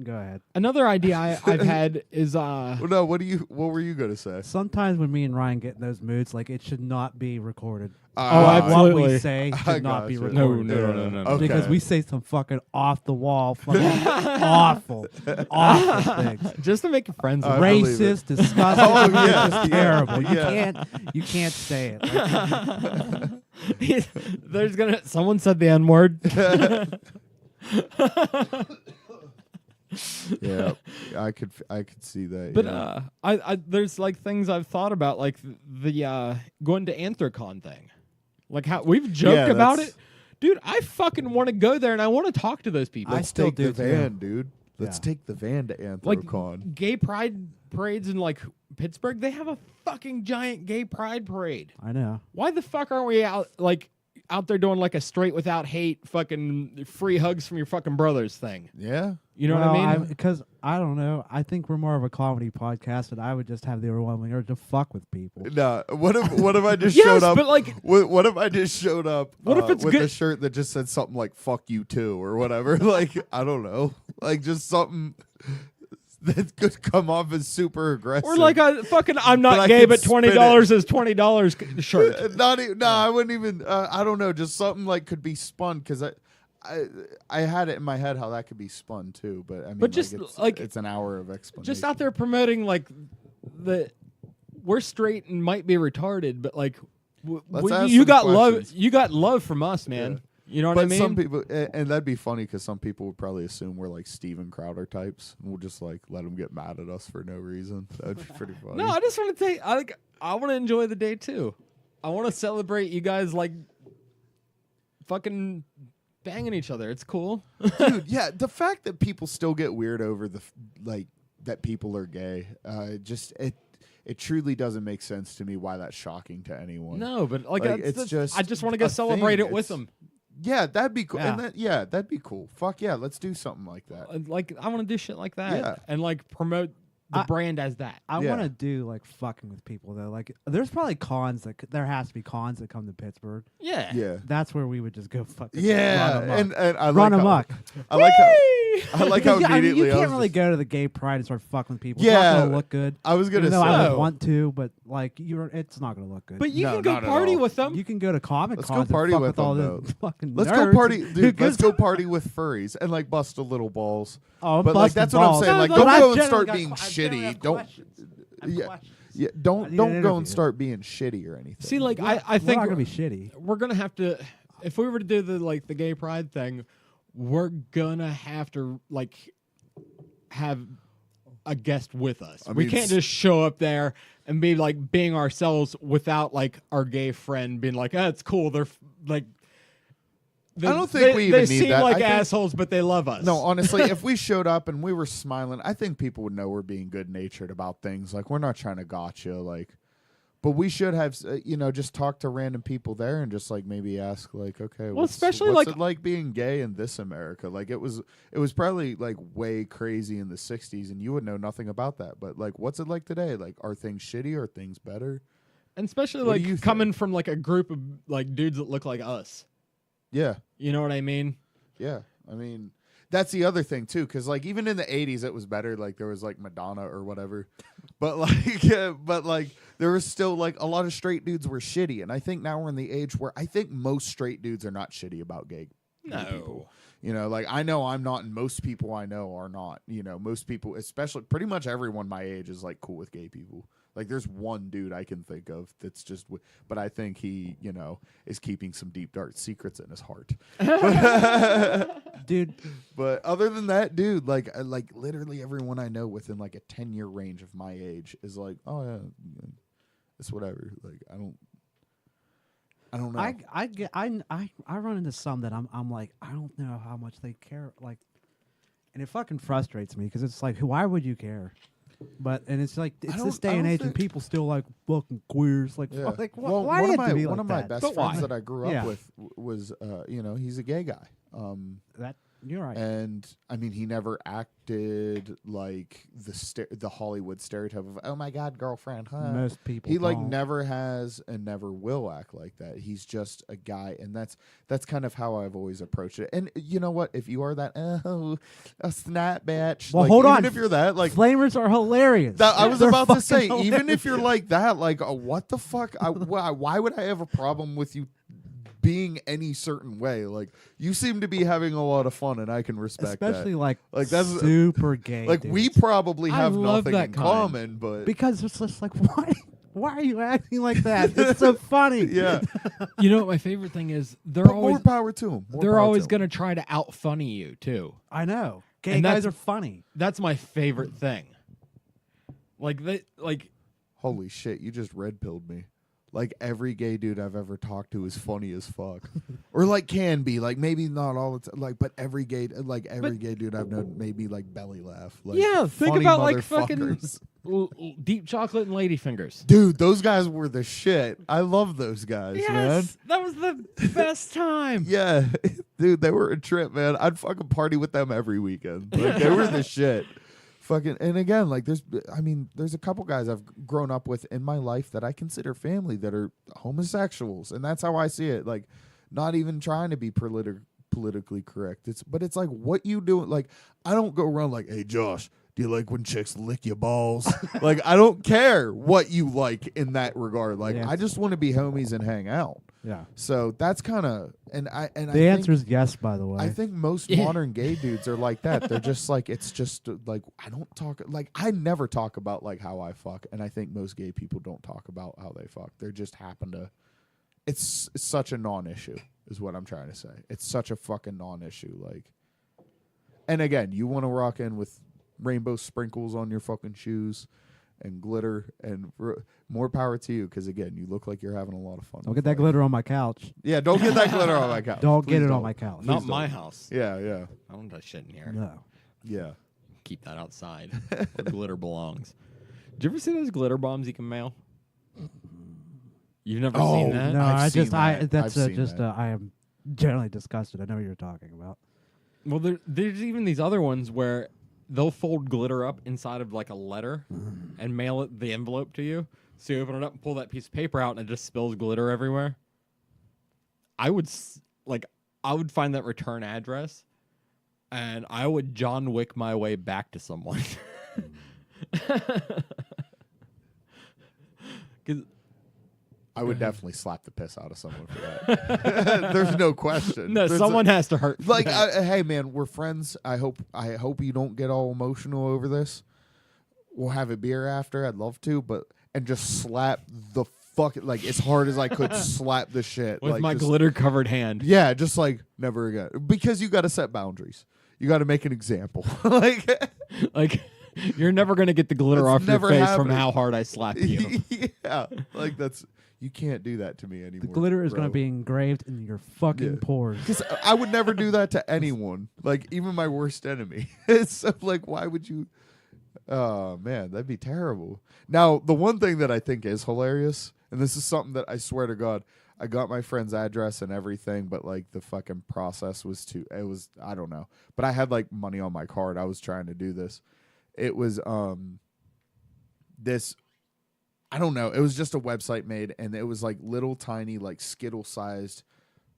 Go ahead. Another idea I've had is Well, no, what were you gonna say? Sometimes when me and Ryan get in those moods, like it should not be recorded. Oh, What absolutely. we say should not be gotcha. recorded. No. Okay. Because we say some fucking off the wall, fucking awful things. Just to make your friends. I laugh. believe Racist, disgusting, Oh, yeah, just yeah, terrible. yeah. You can't say it. Like, There's gonna. Someone said the N word. Yeah, I could see that. But yeah. I there's like things I've thought about, like the going to Anthrocon thing, like how we've joked Yeah, about that's- it, dude. I fucking want to go there and I want to talk to those people. Let's still take the do, too. van, dude. Let's Yeah. take the van to Like Anthrocon. gay pride parades in like Pittsburgh. They have a fucking giant gay pride parade. I know. Why the fuck aren't we out there doing like a straight without hate fucking free hugs from your fucking brothers thing? Yeah. You know what I mean? Because I don't know. I think we're more of a comedy podcast, and I would just have the overwhelming urge to fuck with people. No. What if I just Yes, showed up? but like What if I just showed up? What if it's with good- a shirt that just said something like "fuck you too" or whatever? Like I don't know, like just something that could come off as super aggressive. or like a fucking I'm But not I gay, could but spin it. $20 is $20 shirt. Not even. No, I wouldn't even. I don't know. Just something like could be spun because I had it in my head how that could be spun too. But I mean, But just, like, it's an hour of explanation. Just out there promoting like the we're straight and might be retarded, but like Let's ask you some got questions. love. You got love from us, man. Yeah. You know what But I mean? some people, and that'd be funny because some people would probably assume we're like Steven Crowder types, and we'll just like let them get mad at us for no reason. That'd be pretty funny. No, I just want to take. I want to enjoy the day too. I want to celebrate you guys like fucking banging each other. It's cool. Dude, yeah, the fact that people still get weird over like that people are gay, it truly doesn't make sense to me why that's shocking to anyone. No, but like, it's just I just want to go a celebrate thing. it with them. Yeah, that'd be cool. Yeah. And that'd be cool. Fuck yeah, let's do something like that. Like I want to do shit like that Yeah. and like promote the I- brand as that. I Yeah. want to do like fucking with people though. Like, there's probably cons there has to be cons that come to Pittsburgh. Yeah. Yeah. That's where we would just go fucking Yeah, run amok. and I Run like amok. I like how I like how Because, yeah, I mean, immediately you I can't was really just- go to the gay pride and start fucking with people. Yeah. It's not gonna look good. I was gonna Even though say. I No. would want to, but like it's not gonna look good. But you No, can go not at party all. with them. you can go to Comic Let's Cons go party and fuck with with all them, the fucking Let's nerds go party, who dude. Let's goes- go party with furries and like bust a little balls. Oh, But like busting that's what I'm balls. saying. No, Like like, don't But go I've and generally start got being I generally have shitty. Don't. questions. I have Yeah. questions. Yeah, I don't need don't an go interview. and start being shitty or anything. See, like I We're think not gonna be shitty. we're gonna have to. If we were to do the gay pride thing, we're gonna have to like have a guest with us. I We mean, can't s- just show up there and be like being ourselves without like our gay friend being like, "Oh, it's cool." They're like, I don't think we even they need seem that. like I think- assholes, but they love us. No, honestly, if we showed up and we were smiling, I think people would know we're being good natured about things. Like we're not trying to gotcha. Like, but we should have, just talk to random people there and just like maybe ask, like, okay, especially, what's like- it like being gay in this America? Like it was probably like way crazy in the '60s, and you would know nothing about that. But like, what's it like today? Like, are things shitty? Are things better? and especially What do you like coming from like a group of like dudes that look like us. Yeah. You know what I mean? Yeah, I mean that's the other thing too, because like even in the '80s it was better. Like there was like Madonna or whatever, but like there was still like a lot of straight dudes were shitty, and I think now we're in the age where I think most straight dudes are not shitty about gay people. You know, like I know I'm not, and most people I know are not. You know, most people, especially pretty much everyone my age, is like cool with gay people. Like there's one dude I can think of that's just, but I think he, is keeping some deep dark secrets in his heart. Dude, But other than that, dude, like literally everyone I know within like a 10-year range of my age is like, oh yeah, it's whatever. Like I don't know. I run into some that I'm like, I don't know how much they care, like, and it fucking frustrates me because it's like, why would you care? But and it's like it's this day and age, and people still like fucking queers. Like, Yeah. like Well, why one do of you have to my be one like of my that? best But friends why? that I grew up Yeah. with was he's a gay guy. That You're right. And I mean, he never acted like the Hollywood stereotype of, oh my God, girlfriend, huh? Most people He like don't. never has and never will act like that. He's just a guy, and that's kind of how I've always approached it. And you know what? If you are that a snap bitch, Well, like, hold even on. if you're that, like, Flamers are hilarious. I was They're about to say, fucking even if you're hilarious. like that, like, what the fuck? Why would I have a problem with you being any certain way? Like, you seem to be having a lot of fun, and I can respect especially that. like that's super gay. like dudes. we probably I have love nothing that in kind. common, but because it's just like why are you acting like that? It's so funny. yeah, You know what my favorite thing is? They're but always more power to him. they're always going to try to out funny you too. I know. Gay And guys that's- are funny. That's my favorite thing. Like Holy shit! You just red pilled me. Like, every gay dude I've ever talked to is funny as fuck, or like can be, like, maybe not all the time, like, but every gay dude I've known made me like belly laugh. Like, yeah, think funny about like fucking motherfuckers. deep chocolate and ladyfingers. Dude, those guys were the shit. I love those guys, man. Yes, that was the best time. Yeah, dude, they were a trip, man. I'd fucking party with them every weekend. Like, they were the shit. Fucking, and again, like, there's a couple guys I've grown up with in my life that I consider family that are homosexuals, and that's how I see it. Like, not even trying to be politically correct. But it's like, what you do? Like, I don't go around like, hey, Josh, do you like when chicks lick your balls? Like, I don't care what you like in that regard. Like, Yeah. I just want to be homies and hang out. Yeah. So that's kind of, The answer is yes, by the way. I think most Yeah. modern gay dudes are like that. They're just like, it's just like, I don't talk, like, I never talk about like how I fuck, and I think most gay people don't talk about how they fuck. They just happen to. It's such a non-issue, is what I'm trying to say. It's such a fucking non-issue. Like, and again, you want to rock in with rainbow sprinkles on your fucking shoes and glitter, and more power to you, because again, you look like you're having a lot of fun. Don't with get that life. glitter on my couch. Yeah, don't get that glitter on my couch. Don't Please get it don't. on my couch. Not Please my don't. house. Yeah, yeah, I don't do shit in here. No. yeah. Keep that outside where glitter belongs. Did you ever see those glitter bombs you can mail? You've never seen that? No, I've I seen just that. that's I've seen just that. I am generally disgusted. I know what you're talking about. Well, there's even these other ones where they'll fold glitter up inside of like a letter and mail it the envelope to you. So you open it up and pull that piece of paper out, and it just spills glitter everywhere. I would find that return address, and I would John Wick my way back to someone. 'Cause I would definitely slap the piss out of someone for that. There's no question. no, There's someone has to hurt. like, that. hey man, we're friends. I hope you don't get all emotional over this. We'll have a beer after. I'd love to, and just slap the fucking, like, as hard as I could, slap the shit with like, my just, glitter covered hand. Yeah, just like never again, because you got to set boundaries. You got to make an example. Like, Like you're never gonna get the glitter That's off your never face happening. from how hard I slap you. yeah, like you can't do that to me anymore. The glitter is going to bro. be engraved in your fucking Yeah. pores. Because I would never do that to anyone, like even my worst enemy. It's so, like, why would you? Oh man, that'd be terrible. Now, the one thing that I think is hilarious, and this is something that I swear to God, I got my friend's address and everything, but like the fucking process was I don't know. But I had like money on my card. I was trying to do this. It was this, I don't know. It was just a website made, and it was like little tiny, like Skittle sized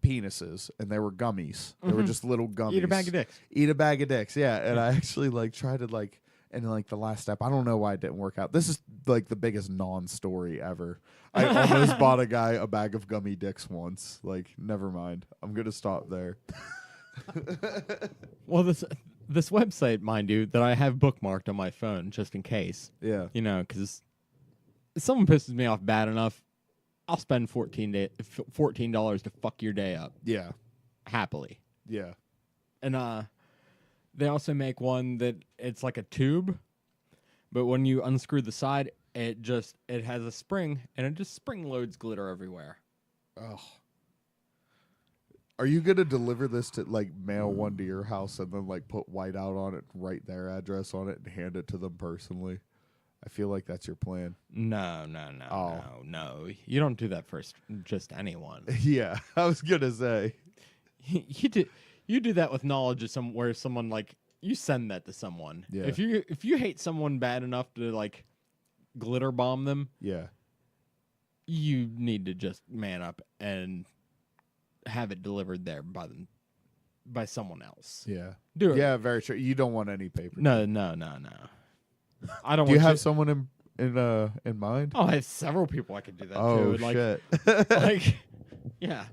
penises, and they were gummies. They were just little gummies. Eat a bag of dicks. Eat a bag of dicks, yeah. And I actually like tried to like, and like the last step, I don't know why it didn't work out. This is like the biggest non-story ever. I almost bought a guy a bag of gummy dicks once. Like, never mind. I'm gonna stop there. Well, this website, mind you, that I have bookmarked on my phone just in case. Yeah. You know, because if someone pisses me off bad enough, I'll spend $14 to fuck your day up Yeah. happily. Yeah. And they also make one that it's like a tube, but when you unscrew the side, it has a spring, and it just spring loads glitter everywhere. Oh. Are you gonna deliver this to like mail one to your house and then like put white out on it, write their address on it, and hand it to them personally? I feel like that's your plan. No. Oh. No. You don't do that for just anyone. Yeah, I was gonna say. you do that with knowledge of where someone like you send that to someone. Yeah. If you hate someone bad enough to like glitter bomb them, Yeah. you need to just man up and have it delivered there by someone else. Yeah. Do it. Yeah, very true. You don't want any paper. No. I don't. Do you want have someone in mind? Oh, I have several people I could do that Oh to. Like, shit. like, yeah.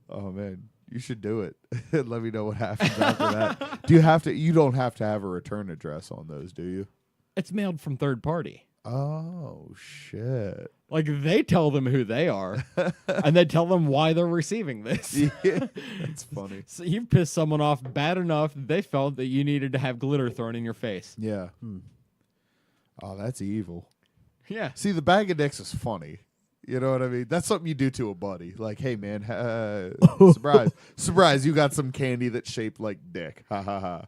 Oh man, you should do it. Let me know what happens after that. Do you have to? You don't have to have a return address on those, do you? It's mailed from third party. Oh shit. Like they tell them who they are, and they tell them why they're receiving this. Yeah, that's funny. So you've pissed someone off bad enough that they felt that you needed to have glitter thrown in your face. Yeah. Oh, that's evil. Yeah. See, the bag of dicks is funny. You know what I mean? That's something you do to a buddy. Like, hey man, surprise, you got some candy that's shaped like dick. Ha ha ha.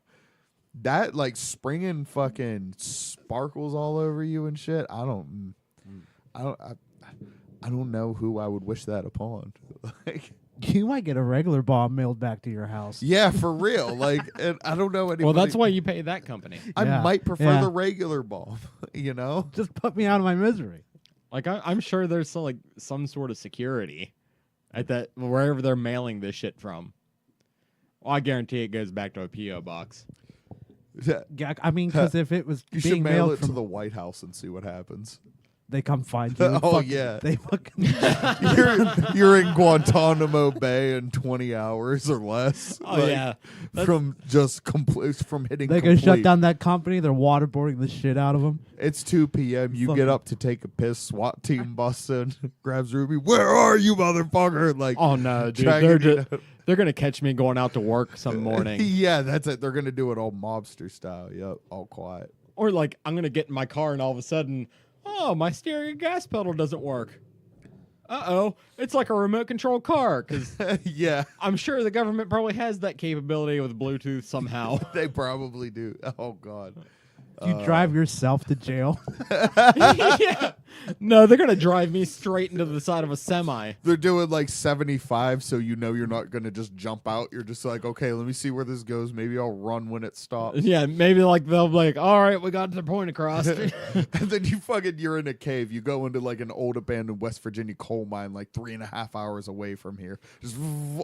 That like springing fucking sparkles all over you and shit. I don't know who I would wish that upon. Like, You might get a regular bomb mailed back to your house. yeah, for real. Like, and I don't know anybody. Well, that's why you pay that company. I Yeah, might prefer yeah. the regular bomb. You know? Just put me out of my misery. Like I'm sure there's some sort of security at that wherever they're mailing this shit from. Well, I guarantee it goes back to a PO box. Yeah. Yeah, I mean, because if it was You should being mail mailed it to from, the White House and see what happens. they come find you. and Oh, fucking- yeah. They fucking You're in Guantanamo Bay in 20 hours or less. Oh Like, yeah. from just from hitting. they can shut complete. down that company. They're waterboarding the shit out of them. It's 2 p.m. You Fucking- get up to take a piss. SWAT team busts in, grabs Ruby. Where are you, motherfucker? Like, Oh no, dude. dragging They're gonna catch me going out to work some morning. yeah, that's it. They're gonna do it all mobster style. Yep, all quiet. Or like I'm gonna get in my car and all of a sudden, oh, my steering gas pedal doesn't work. Uh-oh. It's like a remote control car, because Yeah, I'm sure the government probably has that capability with Bluetooth somehow. they probably do. Oh god. Do you drive yourself to jail? Yeah. No, they're gonna drive me straight into the side of a semi. They're doing like 75, so you know you're not gonna just jump out. You're just like, okay, let me see where this goes. Maybe I'll run when it stops. Yeah, maybe like they'll be like, all right, we got the point across. And then you're in a cave. You go into like an old abandoned West Virginia coal mine, like 3.5 hours away from here. Just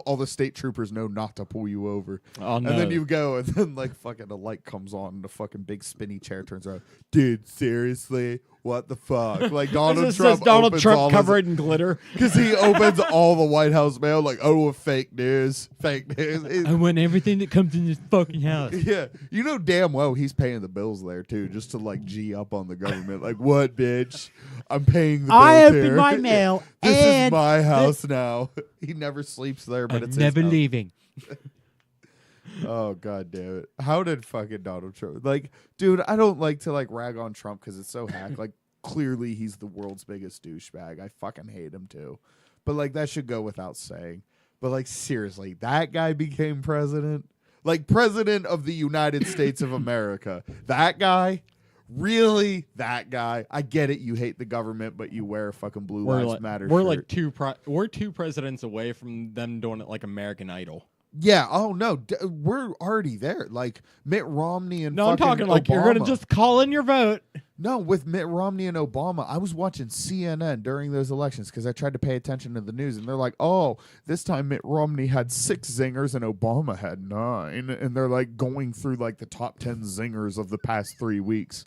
all the state troopers know not to pull you over. Oh no. And then you go, and then like fucking a light comes on, and the fucking big spinny chair turns around. Dude, seriously, what the fuck? Like Donald This Trump. says Donald opens Trump all covered in glitter. because he opens all the White House mail, like, oh, fake news, fake news. I want everything that comes in this fucking house. Yeah, you know damn well he's paying the bills there too, just to like G up on the government. Like, what, bitch? I'm paying the bills I opened here. my mail This and is my house now. He never sleeps there, but it's his house. leaving. Oh god damn it! How did fucking Donald Trump? Like, dude, I don't like to like rag on Trump because it's so hack. Like, clearly he's the world's biggest douchebag. I fucking hate him too. But like that should go without saying. But like seriously, that guy became president. Like president of the United States of America. That guy. Really, that guy? I get it. You hate the government, but you wear a fucking Blue Lives Matter. We're shirt. like we're two presidents away from them doing it like American Idol. Yeah. Oh no, we're already there. Like Mitt Romney and No, I'm fucking talking like you're Obama. gonna just call in your vote. No, with Mitt Romney and Obama, I was watching CNN during those elections because I tried to pay attention to the news, and they're like, "Oh, this time Mitt Romney had 6 zingers and Obama had 9," and they're like going through like the top 10 zingers of the past 3 weeks.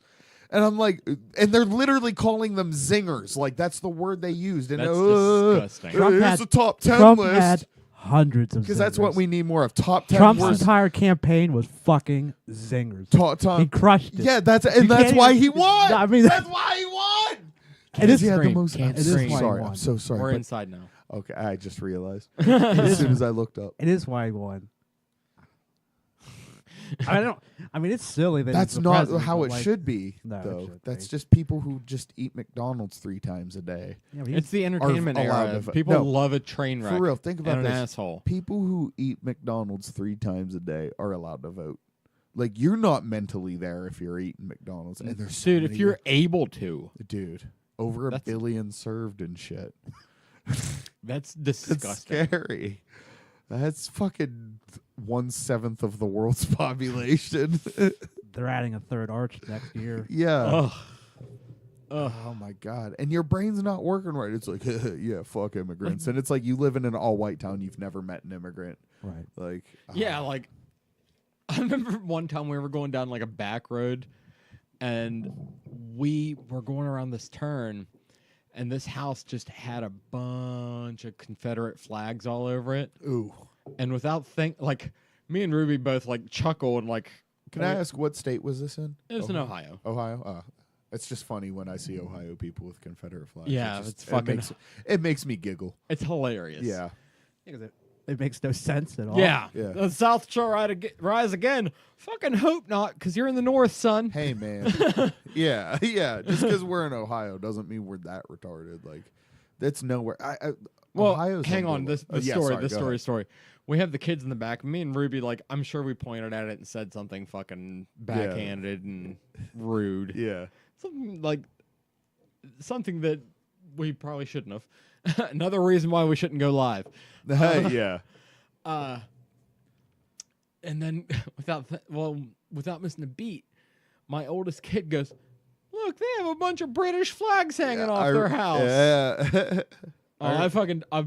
And I'm like, and they're literally calling them zingers, like that's the word they used. And That's disgusting. Trump here's had- the top 10 Trump list. had hundreds of Because that's what zingers. we need more of. Top 10 Trump's worst. entire campaign was fucking zingers. Top He crushed it. Yeah, that's You that's can't why even- he won. I mean, that's why he won. It is He had the scream. most. Can't I'm so scream. sorry. Why he I'm so sorry. We're but- inside now. Okay, I just realized as soon as I looked up. It is why he won. I don't. I mean, it's silly that That's he's the not president, how but, it like, should be, No, it though. should That's be. just people who just eat McDonald's 3 times a day. Yeah, but It's the entertainment allowed era. to vote. People No. love a train wreck. For real, think about and an this. asshole. People who eat McDonald's 3 times a day are allowed to vote. Like, you're not mentally there if you're eating McDonald's. And there's so Dude, if many- you're able to, Dude, over a That's- billion served and shit. that's That's disgusting. scary. That's fucking 1/7 of the world's population. They're adding a third arch next year. Yeah. Ugh. Ugh. Oh my God. And your brain's not working right. It's like, yeah, fuck immigrants. And it's like you live in an all white town. You've never met an immigrant. Right. Like, Yeah, like I remember one time we were going down like a back road and we were going around this turn and this house just had a bunch of Confederate flags all over it. ooh. And without like me and Ruby both like chuckle and like Can I ask what state was this in? it was in Ohio. Ohio? It's just funny when I see Ohio people with Confederate flags. Yeah, It it's fucking it makes me giggle. it's hilarious. Yeah. Because it makes no sense at all. Yeah. Yeah. The South shall rise again. Fucking hope not, because you're in the North, son. Hey, man. yeah. Just because we're in Ohio doesn't mean we're that retarded. Like, that's nowhere. Well, Ohio's hang on. unbelievable. This story. We have the kids in the back. Me and Ruby, like, I'm sure we pointed at it and said something fucking backhanded and rude. Yeah. Something that we probably shouldn't have. Another reason why we shouldn't go live. Yeah. And then without missing a beat, my oldest kid goes, "Look, they have a bunch of British flags hanging off their house." Yeah. I've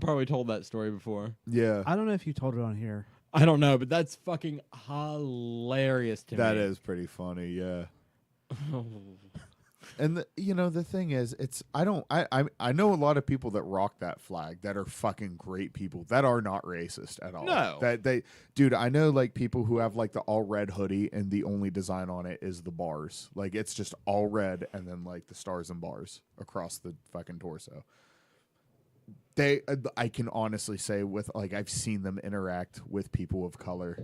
probably told that story before. Yeah. I don't know if you told it on here. I don't know, but that's fucking hilarious to me. That is pretty funny. Yeah. And the thing is, I know a lot of people that rock that flag that are fucking great people that are not racist at all. No. Dude, I know like people who have like the all red hoodie and the only design on it is the bars. Like it's just all red and then like the stars and bars across the fucking torso. I can honestly say with like I've seen them interact with people of color,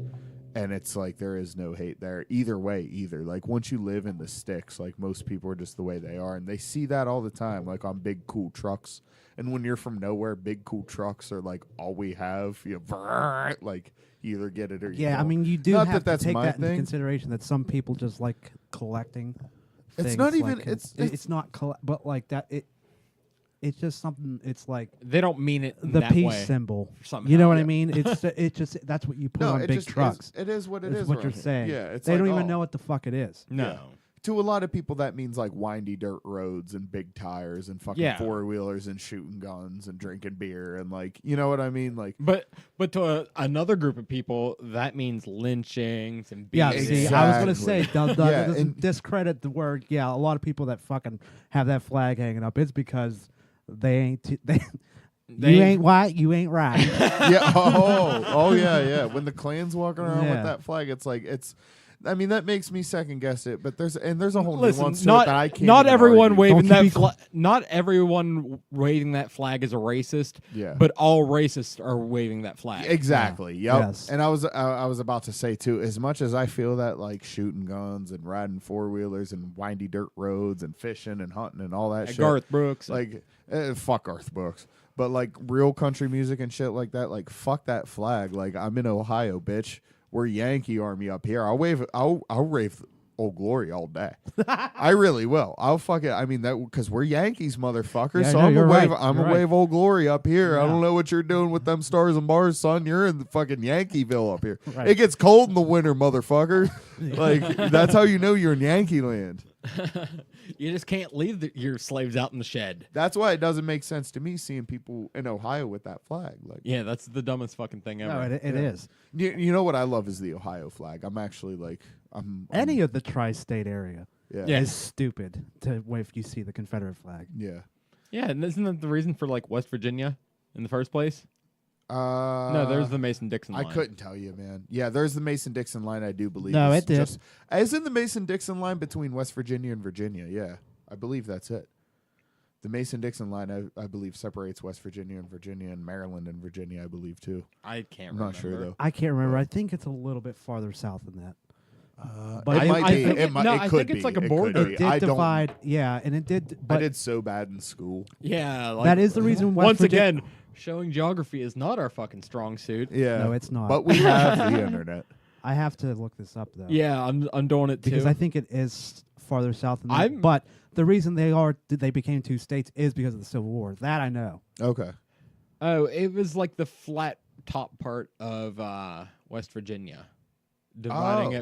and it's like there is no hate there either way either. Like once you live in the sticks, like most people are just the way they are, and they see that all the time, like on big cool trucks. And when you're from nowhere, big cool trucks are like all we have. Like you either get it or you Yeah, I don't. mean, you do Not have that that's to take my that into thing. consideration that some people just like collecting. It's things, not even- like, it's not but like that it's just something. It's like They don't mean it the that peace way. symbol. Somehow. You know what Yeah. I mean? It's just that's what you put on it big just trucks. It is what it Is is. what around you're here. saying. Yeah, it's they like, don't even oh. know what the fuck it is. No. Yeah. To a lot of people, that means like windy dirt roads and big tires and fucking Yeah. 4-wheelers and shooting guns and drinking beer and like, you know what I mean? Like, But to another group of people, that means lynchings and Yeah, beatings. see, I was gonna Exactly. say, that Yeah, doesn't and- discredit the word. Yeah, a lot of people that fucking have that flag hanging up, it's because they ain't. You ain't white, you ain't right. yeah, oh yeah. When the Klan's walking around Yeah. with that flag, it's like I mean, that makes me second guess it. But there's a whole Listen, nuance to it not that I can't. not even everyone argue. waving Don't you that not everyone waving that flag is a racist. Yeah. But all racists are waving that flag. Exactly. Yep. Yes. And I was about to say too, as much as I feel that like shooting guns and riding 4-wheelers and windy dirt roads and fishing and hunting and all that Like shit. Garth Brooks. Like fuck Garth Brooks. But like real country music and shit like that, like fuck that flag. Like I'm in Ohio, bitch. We're Yankee Army up here. I'll rave Old Glory all day. I really will. I'll fuck it. I mean that because we're Yankees, motherfuckers. Yeah, so no, I'm you're gonna wave. right. I'm You're gonna right. wave Old Glory up here. I Yeah. don't know what you're doing with them stars and bars, son. You're in the fucking Yankeeville up here. Right. It gets cold in the winter, motherfucker. Like that's how you know you're in Yankee land. you just can't leave your slaves out in the shed. That's why it doesn't make sense to me seeing people in Ohio with that flag. Like, Yeah, that's the dumbest fucking thing ever. No, it Yeah. is. you know what I love is the Ohio flag. I'm actually like I'm Any of the tri-state area yeah. is stupid to if you see the Confederate flag. Yeah. Yeah, and isn't that the reason for like West Virginia in the first place? No, there's the Mason-Dixon line. I couldn't tell you, man. Yeah, there's the Mason-Dixon line. I do believe. No, is it did. just- As in the Mason-Dixon line between West Virginia and Virginia. Yeah, I believe that's it. The Mason-Dixon line, I believe, separates West Virginia and Maryland and Virginia. I believe too. I can't I'm remember. not sure though. I can't remember. I think it's a little bit farther south than that. But I- it might I be. think It might. no, It I could think it's be. like a It could border. be. It did I don't. divide, yeah, and it did. I But did so bad in school. Yeah, like, that is the reason. West once Virginia, again, showing geography is not our fucking strong suit. Yeah. No, it's not. But we have the internet. I have to look this up though. Yeah, I'm doing it too. because I think it is farther south than that. I'm- But the reason they became two states is because of the Civil War. That I know. Okay. Oh, it was like the flat top part of West Virginia, dividing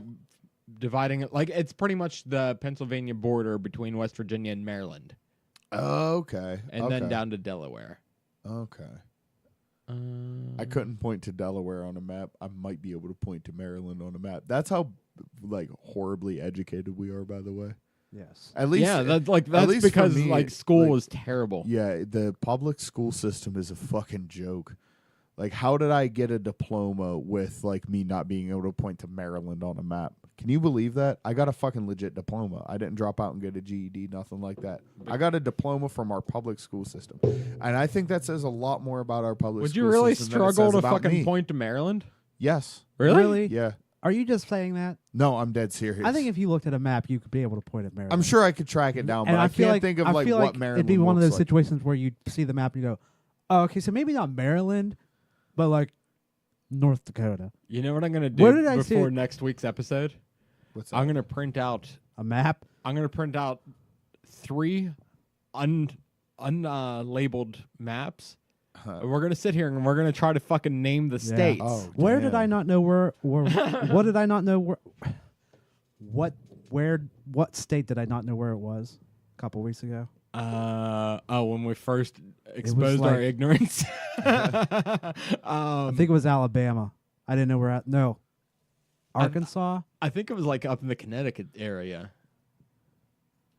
it like it's pretty much the Pennsylvania border between West Virginia and Maryland. Okay. And then down to Delaware. Okay. I couldn't point to Delaware on a map. I might be able to point to Maryland on a map. That's how like horribly educated we are, by the way. Yes. At least that's least because for me, like school like, was terrible. Yeah, the public school system is a fucking joke. Like, how did I get a diploma with like me not being able to point to Maryland on a map? Can you believe that? I got a fucking legit diploma. I didn't drop out and get a GED, nothing like that. I got a diploma from our public school system. And I think that says a lot more about our public Would school you really system than it struggle says to about fucking me. point to Maryland? Yes. Really? Yeah. Are you just saying that? No, I'm dead serious. I think if you looked at a map, you could be able to point at Maryland. I'm sure I could track it down, but And I feel can't like, think of I like feel what like Maryland it'd be one of looks those like. situations where you see the map and you go, "Oh, okay, so maybe not Maryland, but like North Dakota." You know what I'm gonna do Where did I see before it? next week's episode? What's that? I'm gonna print out. A map? I'm gonna print out 3 unlabeled maps. And we're gonna sit here and we're gonna try to fucking name the Yeah. states. Oh, Where did I damn. not know where what did I not know what state did I not know where it was a couple weeks ago? When we first exposed our like- ignorance. I think it was Alabama. I didn't know where at. No. Arkansas? I think it was like up in the Connecticut area.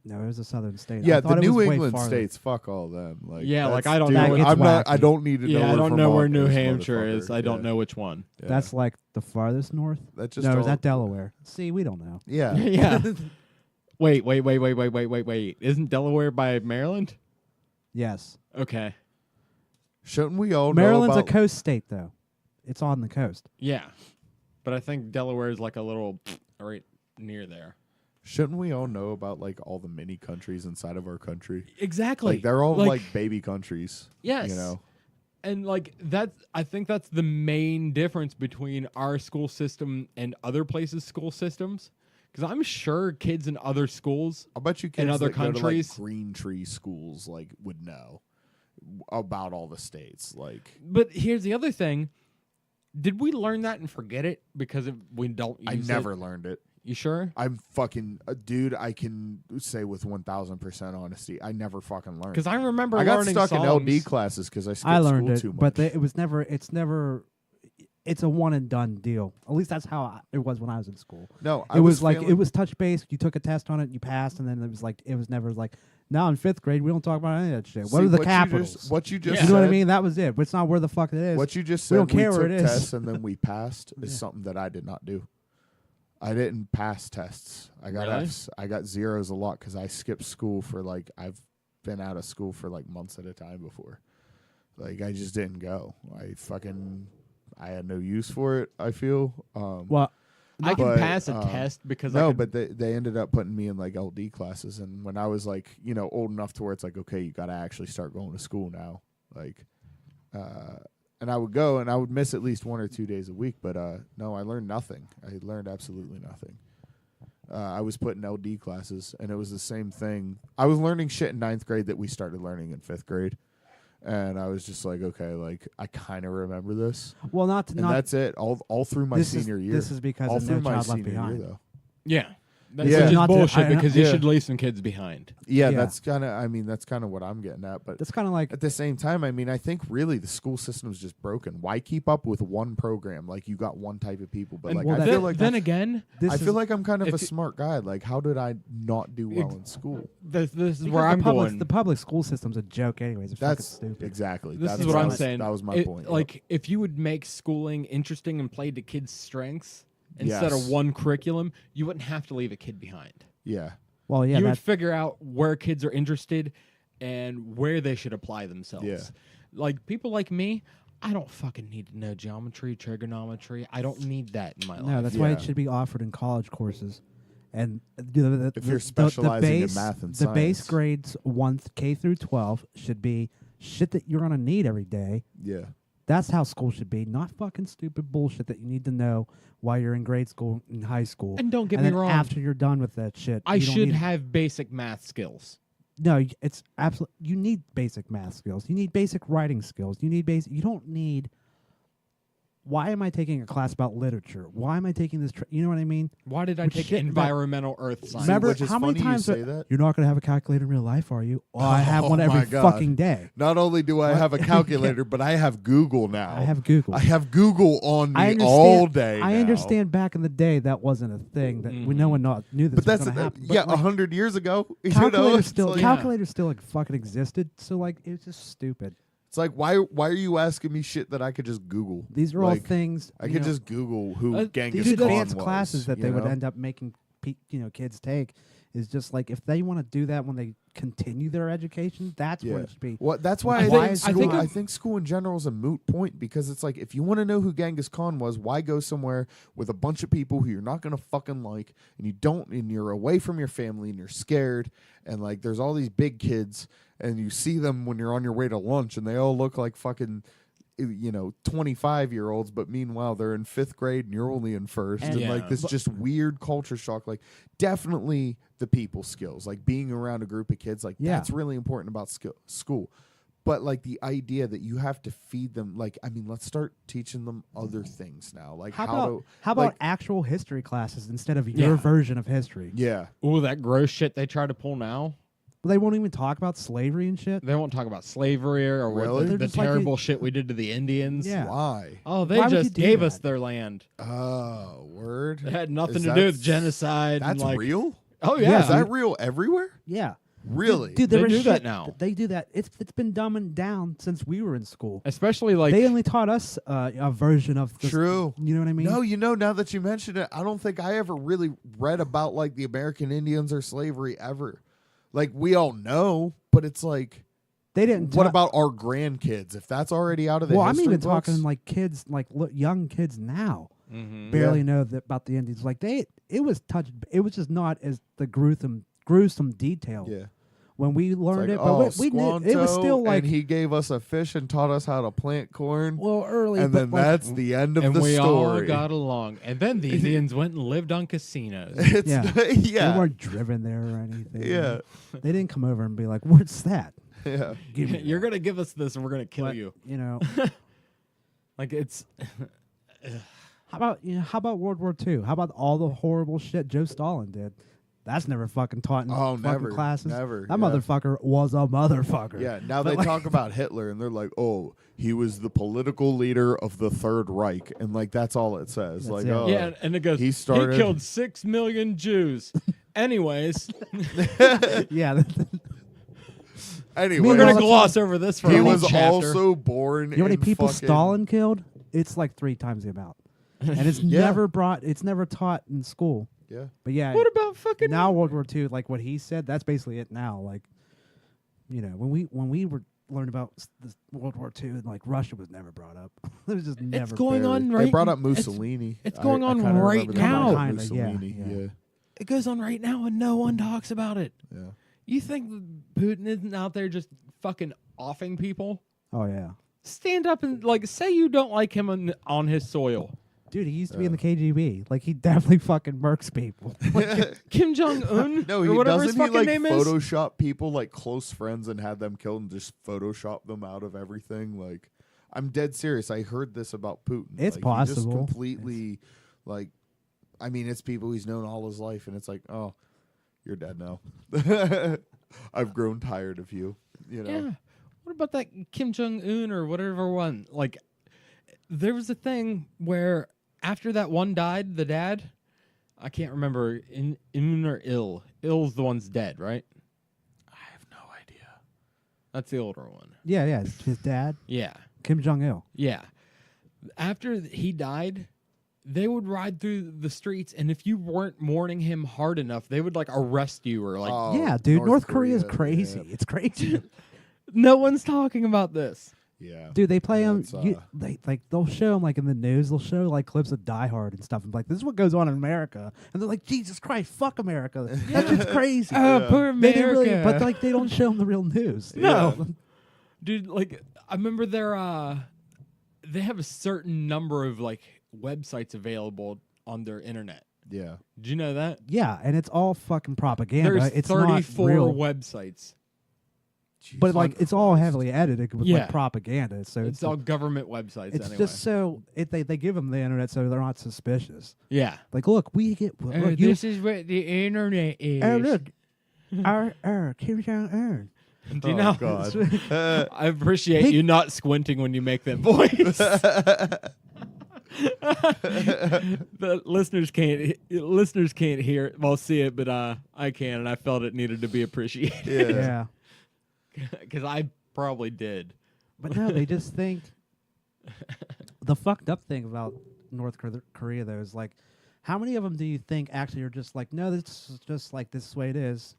No, it was a southern state. Yeah, I the thought it New was way England farther. states, fuck all them. Like, Yeah, like, that's- I don't dude, know. That gets I'm not. I wacky. don't need to know. Yeah, I where don't know where Vermont New is, Hampshire is. motherfucker. I don't Yeah. know which one. Yeah. That's like the farthest north? That just No, all- is that Delaware? See, we don't know. Yeah. Yeah. Wait. Isn't Delaware by Maryland? Yes. Okay. Shouldn't we all Maryland's know a about? coast state though. It's on the coast. Yeah. But I think Delaware is like a little right near there. Shouldn't we all know about like all the mini countries inside of our country? Exactly. Like they're all like baby countries. Yes. You know. And like I think that's the main difference between our school system and other places' school systems. Because I'm sure kids in other schools, I bet you kids other that go to, countries- like, green tree schools like would know about all the states. Like but here's the other thing. Did we learn that and forget it because we don't I use never it? learned it. You sure? I'm fucking dude. I can say with 1,000% honesty, I never fucking learned. Because I remember I got learning stuck songs. in LD classes because I skipped I learned school it, too much. but it was never. It's a one and done deal. At least that's how it was when I was in school. no, It was like it was touch base. You took a test on it, you passed, and then it was never like. Now in 5th grade, we don't talk about any of that shit. What are the capitals? What you just Yeah. You know what I said- mean? That was it. But it's not where the fuck it is. What you just We said, don't care where took it is. tests and then we passed is something that I did not do. I didn't pass tests. I got Really? Fs. I got zeros a lot because I skipped school for like I've been out of school for like months at a time before. Like I just didn't go. I had no use for it. I feel. Well, I can But, pass a test because I no, could, but they ended up putting me in like LD classes, and when I was like old enough to where it's like okay, you got to actually start going to school now. Like, and I would go and I would miss at least 1 or 2 days a week, but no, I learned nothing. I learned absolutely nothing. I was put in LD classes, and it was the same thing. I was learning shit in 9th grade that we started learning in 5th grade, and I was just like, okay, like I kind of remember this, well, not and not. that's it. All through my senior year. This is because all of through No my Child Left senior Behind. year, though. yeah. That's Yeah. just Not to- bullshit I- because you yeah. should leave some kids behind. Yeah, Yeah. that's kind of. I mean, that's kind of what I'm getting at. But That's kind of like at the same time, I mean, I think really the school system's just broken. Why keep up with one program? Like you got one type of people, but And like well, I that- feel then, like then again, this I feel is- like I'm kind of if a you- smart guy. Like, how did I not do well in school? this is because where I'm the public, going. The public school system's a joke, anyways. It's That's fucking stupid. exactly. This That's is what I'm was- saying. That was my It- point. Like, if you would make schooling interesting and play to kids' strengths instead Yes. of one curriculum, you wouldn't have to leave a kid behind. yeah, Well, yeah, you would that, figure out where kids are interested and where they should apply themselves. Yeah. Like people like me, I don't fucking need to know geometry, trigonometry. I don't need that in my life. no, that's why Yeah. it should be offered in college courses. And If you're specializing in base, math and the base science. grades 1 K through 12 should be shit that you're gonna need every day. yeah. That's how school should be, not fucking stupid bullshit that you need to know while you're in grade school and high school. And don't get and me then wrong, after you're done with that shit, I you don't should need- have basic math skills. No, it's absolutely. You need basic math skills. You need basic writing skills. You need basic. You don't need why am I taking a class about literature? Why am I taking this? You know what I mean? Why did I Which take shit that- environmental earth science? Remember which is how many funny you times say that. you're not going to have a calculator in real life, are you? Oh, I have one Oh every my God. fucking day. Not only do I have a calculator, but I have Google now. I have Google. I have Google on I me understand, all day. I now. understand back in the day that wasn't a thing that no one knew this But that's was going to happen. yeah, But, like, 100 years ago. calculators it's like, calculators still like fucking existed. So like it was just stupid. it's like why are you asking me shit that I could just Google? These are all Like, things I you could know, just Google who Genghis these Khan advanced was, classes that you they would know? end up making kids take is just like if they want to do that when they continue their education, that's what it should be. Well, that's why Why I think is school. school- I think school in general is a moot point because it's like if you want to know who Genghis Khan was, why go somewhere with a bunch of people who you're not gonna fucking like, and you're away from your family and you're scared, and like there's all these big kids, and you see them when you're on your way to lunch, and they all look like fucking 25-year-olds, but meanwhile they're in 5th grade and you're only in 1st, and And- like this just weird culture shock. Like definitely the people skills, like being around a group of kids, like Yeah. that's really important about school. But like the idea that you have to feed them, like I mean, let's start teaching them other things now, like How to about like, actual history classes instead of your Yeah. version of history? yeah. Ooh, that gross shit they try to pull now. They won't even talk about slavery and shit. They won't talk about slavery or what Really? the They're just like terrible shit we did to the Indians. Yeah. Why? Oh, they Why would you just do gave that? us their land. Oh, word. It had nothing Is to that do with genocide. That's and like, real. Oh Yeah, yeah, Is that real everywhere? Yeah, Really? dude. They There was do that shit- now. They do that. It's been dumbing down since we were in school. especially like They only taught us a version of this, True. You know what I mean? No, now that you mention it, I don't think I ever really read about like the American Indians or slavery ever. Like we all know, but it's like, they didn't. what ta- about our grandkids? If that's already out of the Well, I'm history even books? talking like kids, like young kids now Mhm. barely know about the Indians. Like it was touched. It was just not as the gruesome detail Yeah. when we It's learned like, it. But we knew it was Squanto, still like and he gave us a fish and taught us how to plant corn, well early. and but then like, that's the end of and the we all story. got along. And then the Indians went and lived on casinos. It's Yeah. They yeah, weren't driven there or anything. yeah, They didn't come over and be like, "What's that?" yeah. Give me You're that." gonna give us this, and we're gonna kill But, you. You know, Like it's how about World War II? How about all the horrible shit Joe Stalin did? That's never fucking taught in Oh, fucking never, classes. never, That yeah. motherfucker was a motherfucker. Yeah, now But they like- talk about Hitler and they're like, "Oh, he was the political leader of the Third Reich," and like that's all it says. That's like, it. oh, yeah, and it goes. he started- He killed 6 million Jews. Anyways, yeah. Anyway, we're Meanwhile, gonna that's gloss over this for he a whole was chapter. also born. You know how many in people fucking- Stalin killed? It's like 3 times the amount, and it's Yeah. It's never taught in school. Yeah, But yeah, What about fucking now World War II? Like what he said, that's basically it now. Like, when we were learning about this World War II, and like Russia was never brought up. It was just never. It's going barely. on right. they brought up it's- Mussolini. it's going on kinda right remember them brought up now. Kinda, yeah, Mussolini, yeah. It goes on right now, and no one talks about it. yeah. You think Putin isn't out there just fucking offing people? Oh yeah, Stand up and like say you don't like him on his soil. dude, he used to be in the KGB. Like he definitely fucking murks people. Kim Jong Un, No, or he whatever his doesn't. He fucking like name is. Photoshop people like close friends and had them killed and just Photoshop them out of everything. Like, I'm dead serious. I heard this about Putin. It's like, He just possible. completely, like, I mean, it's people he's known all his life, and it's like, oh, you're dead now. I've grown tired of you. You know. Yeah. What about that Kim Jong Un or whatever one? Like, there was a thing where after that one died, the dad, I can't remember, Un or Il. Il's the one's dead, right? I have no idea. That's the older one. yeah, his dad, Yeah. Kim Jong Il. Yeah. After he died, they would ride through the streets, and if you weren't mourning him hard enough, they would like arrest you or like. Oh, Yeah, dude, North Korea is Korea, crazy. yeah. It's crazy. No one's talking about this. Yeah. Dude, they play them. That's, They'll show them like in the news. They'll show like clips of Die Hard and stuff. And like, this is what goes on in America. And they're like, Jesus Christ, fuck America. That shit's crazy. Oh, poor They America. really- but like, they don't show them the real news. No. Dude, like I remember they have a certain number of like websites available on their internet. Yeah. Did you know that? Yeah, and it's all fucking propaganda. There's It's 34 not real. websites. But like it's all heavily edited with like propaganda, so it's all government websites. It's anyway. just so they give them the internet so they're not suspicious. Yeah. Like, look, we get look, this is what the internet is. Oh, look, our Kim Jong Un. Do you know? God. I appreciate you not squinting when you make that voice. The listeners can't hear it. Well, see it, but I can, and I felt it needed to be appreciated. Yeah. Because I probably did. But no, they just think the fucked up thing about North Korea though is like, how many of them do you think actually are just like, no, this is just like this way it is?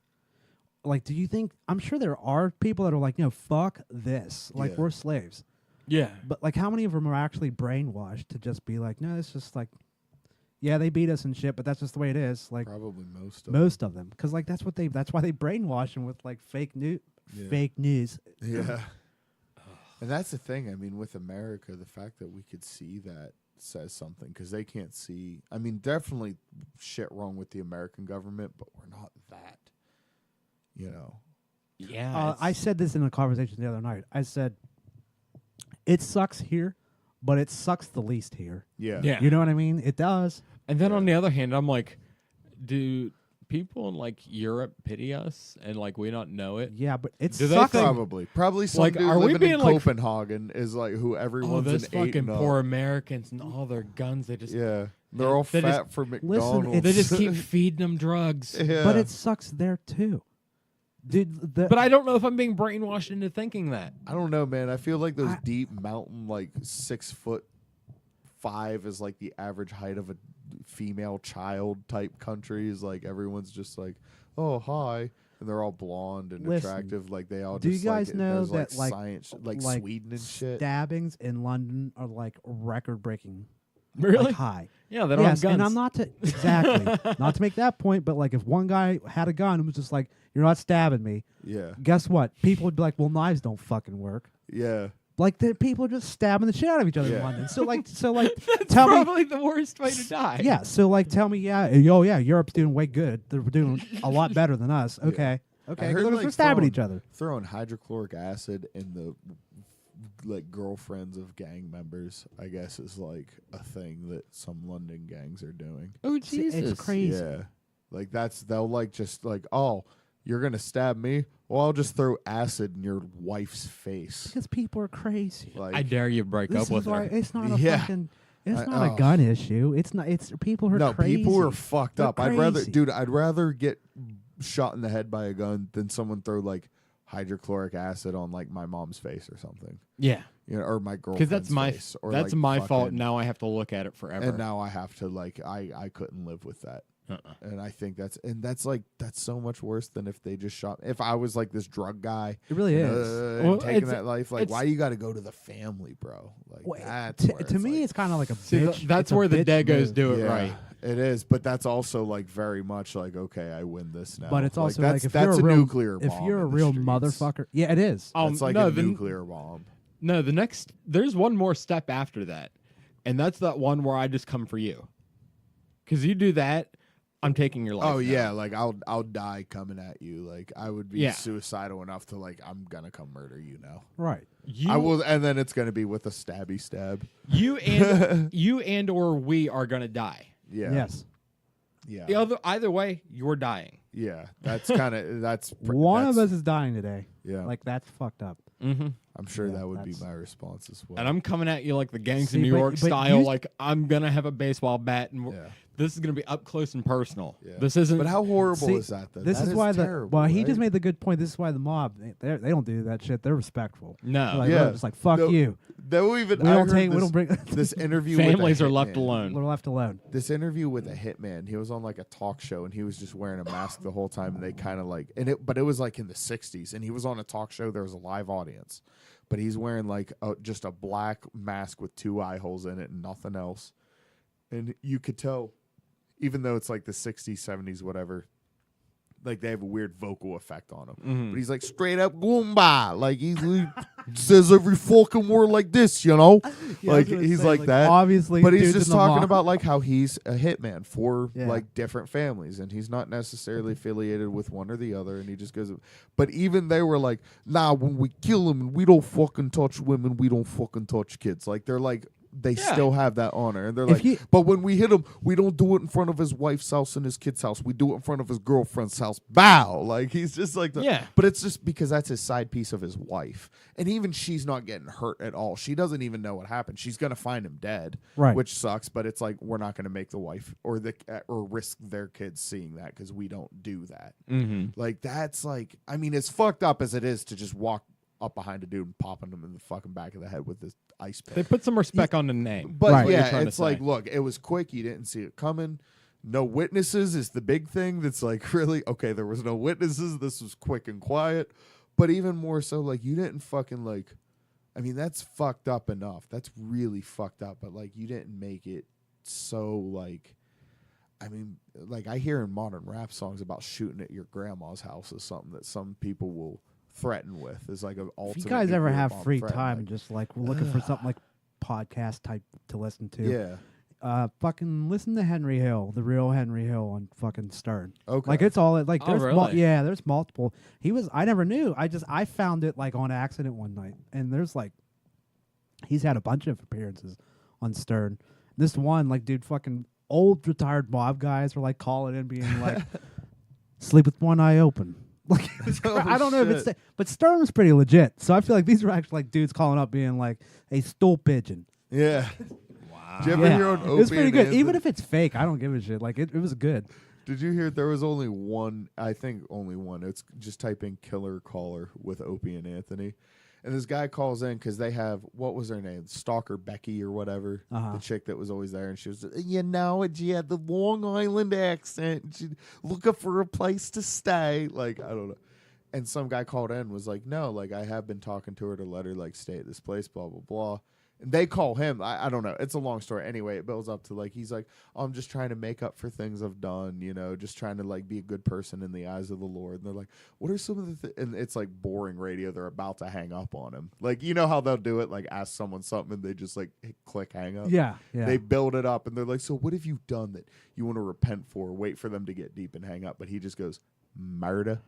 Like, do you think? I'm sure there are people that are like, no, fuck this. Like, we're slaves. Yeah. But like, how many of them are actually brainwashed to just be like, no, it's just like, yeah, they beat us and shit, but that's just the way it is. Like, Probably most of them, because like that's why they brainwash them with like fake news. Yeah. Fake news. Yeah. And that's the thing. I mean, with America, the fact that we could see that says something because they can't see. I mean, definitely shit wrong with the American government, but we're not that. You know. Yeah. I said this in a conversation the other night. I said, it sucks here, but it sucks the least here. Yeah. Yeah. You know what I mean? It does. And then on the other hand, I'm like, do people in like Europe pity us and like we not know it? Yeah, but it Do they sucks. think- Probably some Like, dude are we living being, in like, Copenhagen is like who Oh, everyone's those an fucking 8 poor Americans and all their guns. They just Yeah. They're all They just- fat for McDonald's. they just keep feeding them drugs. Yeah. But it sucks there too. Dude, But I don't know if I'm being brainwashed into thinking that. I don't know, man. I feel like those deep mountain, like 6'5" is like the average height of a female child type countries. Like everyone's just like, oh hi, and they're all blonde and Listen, attractive. Like they all. do just you guys like, know there's, that like science, like like Sweden and shit. stabbings in London are like record breaking? Really? Like, high. Yeah, they don't have Yes, guns. and I'm not to exactly not to make that point, but like if one guy had a gun and was just like, "You're not stabbing me," Yeah, guess what? People would be like, "Well, knives don't fucking work." yeah. Like the people are just stabbing the shit out of each other in Yeah. London. So like That's tell me, probably the worst way to die. yeah. So like tell me, yeah, yeah, Europe's doing way good. They're doing a lot better than us. Okay, okay, heard, they're like, stabbing throwing- each other. Throwing hydrochloric acid in the like girlfriends of gang members, I guess, is like a thing that some London gangs are doing. Oh It's Jesus! crazy. Yeah, like they'll like just like, oh, you're gonna stab me? Well, I'll just throw acid in your wife's face. Because people are crazy. Like, I dare you break This up with is why her. it's not a Yeah. fucking. It's I- not oh. a gun issue. It's not. It's people who are no, crazy. people are fucked They're up. I'd rather crazy. get shot in the head by a gun than someone throw like hydrochloric acid on like my mom's face or something. Yeah, You know, or my because girlfriend's that's my face, or that's like my fault. fucking- Now I have to look at it forever. And now I have to like I couldn't live with that. And I think that's so much worse than if they just shot. If I was like this drug guy, It really is. and Well, taking it's- that life, like it's- why you got to go to the family, bro? Like Well, that's where to me, like, it's kind of like a See, bitch. that's it's a where the bitch Degos move. do it yeah, right. It is, but that's also like very much like okay, I win this now. But it's also that's, like if that's you're a a real nuclear bomb. if you're a in the real streets. motherfucker, yeah, it is. That's like no, a the- nuclear bomb. No, there's one more step after that, and that's that one where I just come for you. Because you do that, I'm taking your life. Oh now. yeah, like I'll die coming at you. Like I would be Yeah. suicidal enough to like I'm gonna come murder you now. Right. I will, and then it's gonna be with a stabby stab. You and or we are gonna die. Yeah. Yes. Yeah. Either way, you're dying. Yeah. That's kind of One of us is dying today. Yeah. Like that's fucked up. Mm-hmm. I'm sure Yeah, that would be that's- my response as well. And I'm coming at you like the gangs See, in New but- York but style. you- Like I'm gonna have a baseball bat, and yeah. this is gonna be up close and personal. Yeah. This isn't. But how horrible See, is that? Though? This That is why terrible, he right? just made the good point. This is why the mob they don't do that shit. They're respectful. No. They're like, Yeah. they're just like fuck No, you. They'll even. We I don't heard take. We this, don't bring. this interview. Families with are a left hitman. alone. We're left alone. This interview with a hitman, he was on like a talk show and he was just wearing a mask the whole time. And they kind of like, but it was like in the 60s and he was on a talk show. There was a live audience, but he's wearing like just a black mask with 2 eye holes in it and nothing else. And you could tell, even though it's like the 60s, 70s, whatever, like they have a weird vocal effect on him. But he's like straight up Goomba. Like he says every fucking word like this, you know? Yeah, like he's like that. Obviously, but he's dudes just in the talking mob. about like how he's a hitman for Yeah. like different families, and he's not necessarily affiliated with one or the other, and he just goes. But even they were like, nah, when we kill him, and we don't fucking touch women, we don't fucking touch kids. Like they're like. They still have that honor, and they're like, but when we hit him, we don't do it in front of his wife's house and his kid's house. We do it in front of his girlfriend's house. Bow, like he's just like, But it's just because that's his side piece of his wife, and even she's not getting hurt at all. She doesn't even know what happened. She's gonna find him dead, right? Which sucks. But it's like we're not gonna make the wife or risk their kids seeing that because we don't do that. Like that's like, I mean, as fucked up as it is to just walk up behind a dude and popping him in the fucking back of the head with this ice pick. They put some respect on the name. But right. yeah, it's like, look, it was quick. You didn't see it coming. No witnesses is the big thing. That's like, really, okay, there was no witnesses. This was quick and quiet. But even more so, like, you didn't fucking, like, I mean, that's fucked up enough. That's really fucked up. But, like, you didn't make it so, like, I mean, like, I hear in modern rap songs about shooting at your grandma's house is something that some people will threaten with. Is like an ultimate. If you guys ever have free threat, time like, and just like looking for something like podcast type to listen to, fucking listen to Henry Hill, the real Henry Hill on fucking Stern. Okay, like it's all like there's really? there's multiple. I never knew. I found it like on accident one night, and there's like he's had a bunch of appearances on Stern. This one, like, dude, fucking old retired mob guys were like calling in, being like, "Sleep with one eye open." Like, I don't know if it's, but Stern was pretty legit. So I feel like these were actually like dudes calling up, being like, "Hey, stool pigeon." Yeah. Wow. Did you ever hear on It was pretty good. Anthony? Even if it's fake, I don't give a shit. Like it was good. Did you hear there was only one? I think only one. It's just type in "killer caller" with Opie and Anthony, and this guy calls in because they have, what was her name, Stalker Becky or whatever, the chick that was always there, and she was, she had the Long Island accent. And she looking for a place to stay. Like, I don't know. And some guy called in and was like, no, like I have been talking to her to let her like stay at this place, blah blah blah. And they call him. I don't know. It's a long story. Anyway, it builds up to like he's like, I'm just trying to make up for things I've done, just trying to like be a good person in the eyes of the Lord. And they're like, what are some of the and it's like boring radio. They're about to hang up on him. Like, you know how they'll do it, like ask someone something and they just like click hang up. Yeah. They build it up and they're like, so what have you done that you want to repent for? Wait for them to get deep and hang up. But he just goes, murder.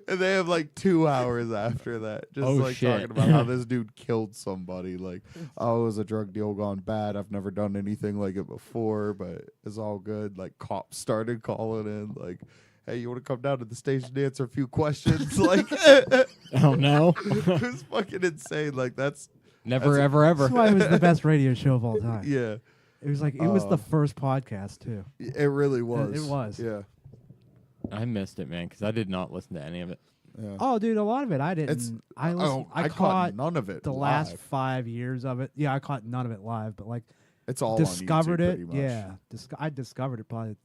And they have like 2 hours after that, just talking about how this dude killed somebody. Like, oh, it was a drug deal gone bad. I've never done anything like it before, but it's all good. Like, cops started calling in, like, hey, you want to come down to the station to answer a few questions? Like, oh no, it was fucking insane. Like, that's ever. That's why it was the best radio show of all time. Yeah, it was like it was the first podcast too. It really was. It was. Yeah. I missed it, man, because I did not listen to any of it. Yeah. Oh, dude, a lot of it I didn't. I caught none of it. The live. last 5 years of it. Yeah, I caught none of it live, but like it's all discovered on YouTube, it. pretty much. Yeah, I discovered it probably.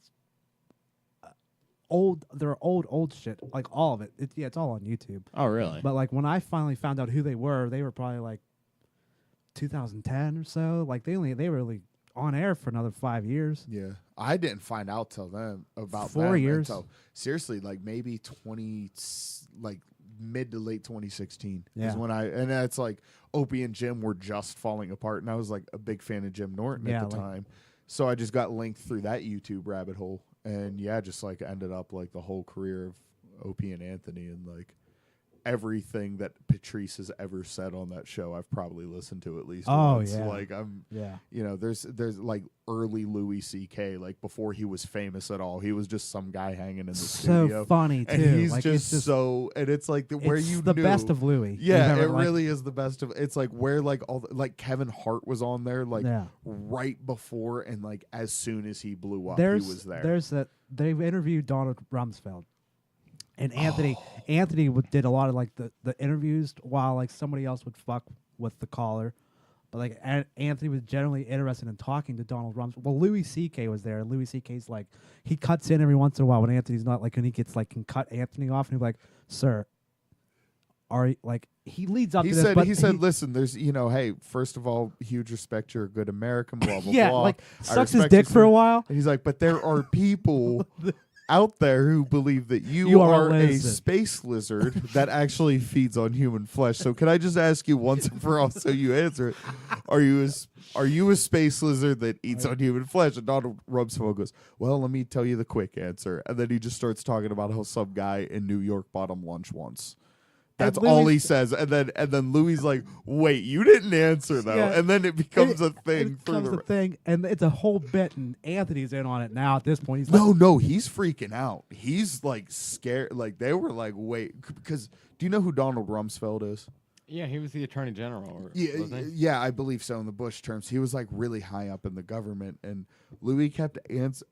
Old, they're old shit. Like all of it. It's all on YouTube. Oh, really? But like when I finally found out who they were probably like 2010 or so. Like they were really on air for another 5 years. Yeah, I didn't find out till then about 4 years. Until, seriously, like maybe mid to late 2016 is when and it's like Opie and Jim were just falling apart, and I was like a big fan of Jim Norton at the time, so I just got linked through that YouTube rabbit hole, and just like ended up like the whole career of Opie and Anthony, and like everything that Patrice has ever said on that show, I've probably listened to at least once. Yeah. Like there's like early Louis C.K. like before he was famous at all. He was just some guy hanging in the studio. So funny too. And he's like, just so, and it's like where you the knew, best of Louis. Yeah, it really is the best of. It's like where like like Kevin Hart was on there like right before, and like as soon as he blew up, he was there. There's that they've interviewed Donald Rumsfeld. And Anthony did a lot of like the interviews while like somebody else would fuck with the caller, but like Anthony was generally interested in talking to Donald Rumsfeld. Well, Louis C.K. was there. Louis C.K.'s like he cuts in every once in a while when Anthony's not, like, and he gets like can cut Anthony off, and he's like, "Sir, are you, like?" He leads up to this. But he said, "Listen, there's hey, first of all, huge respect. You're a good American. Blah blah yeah, blah. like sucks his dick for a while." And he's like, "But there are people." out there who believe that you, You are a are a lizard. space lizard that actually feeds on human flesh. So can I just ask you once and for all, so you answer it? Are you a space lizard that eats on human flesh? And Donald Rumsfeld goes, well, let me tell you the quick answer. And then he just starts talking about how some guy in New York bought him lunch once. That's all he says. And then Louis like, wait, you didn't answer though. Yeah. And then it becomes a thing. It becomes a thing, and it's a whole bit, and Anthony's in on it now at this point. He's No, he's freaking out. He's like scared. Like they were like, wait, because do you know who Donald Rumsfeld is? Yeah, he was the attorney general. Wasn't he? Yeah, I believe so in the Bush terms. He was like really high up in the government, and Louis kept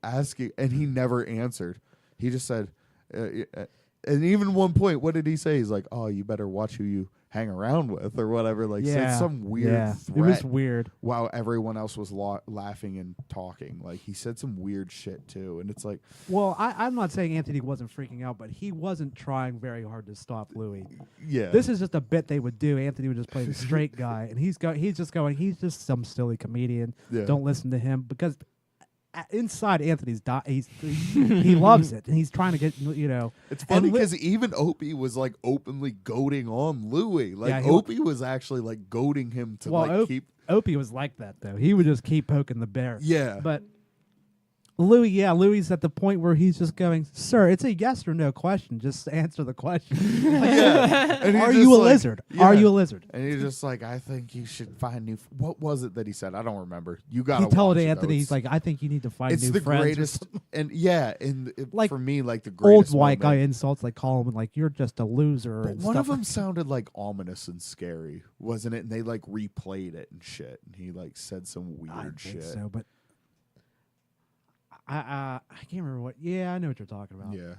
asking, and he never answered. He just said, and even one point, what did he say? He's like, oh, you better watch who you hang around with or whatever. Like said some weird threat. It was weird. While everyone else was laughing and talking. Like he said some weird shit too. And it's like, Well, I'm not saying Anthony wasn't freaking out, but he wasn't trying very hard to stop Louis. yeah. This is just a bit they would do. Anthony would just play the straight guy, and he's just some silly comedian. Yeah. Don't listen to him, because inside Anthony's he loves it, and he's trying to get It's funny and because even Opie was like openly goading on Louis. Like Yeah, Opie was actually like goading him to keep. Opie was like that though. He would just keep poking the bear. Yeah. But Louis at the point where he's just going, sir, it's a yes or no question. Just answer the question. Yeah. And he's Are just you a like- lizard? yeah. Are you a lizard? And he's just like, I think you should find new. What was it that he said? I don't remember. You got to. He told watch Anthony, It, he's like, I think you need to find it's new the friends. or greatest, and yeah, and Like, for me, like the old greatest white guy moment. insults, like call him and like, you're just a loser. But and one stuff. of them sounded like ominous and scary, wasn't it? And they like replayed it and shit. And he like said some weird I shit. think so, but I can't remember what. Yeah, I know what you're talking about. Yeah.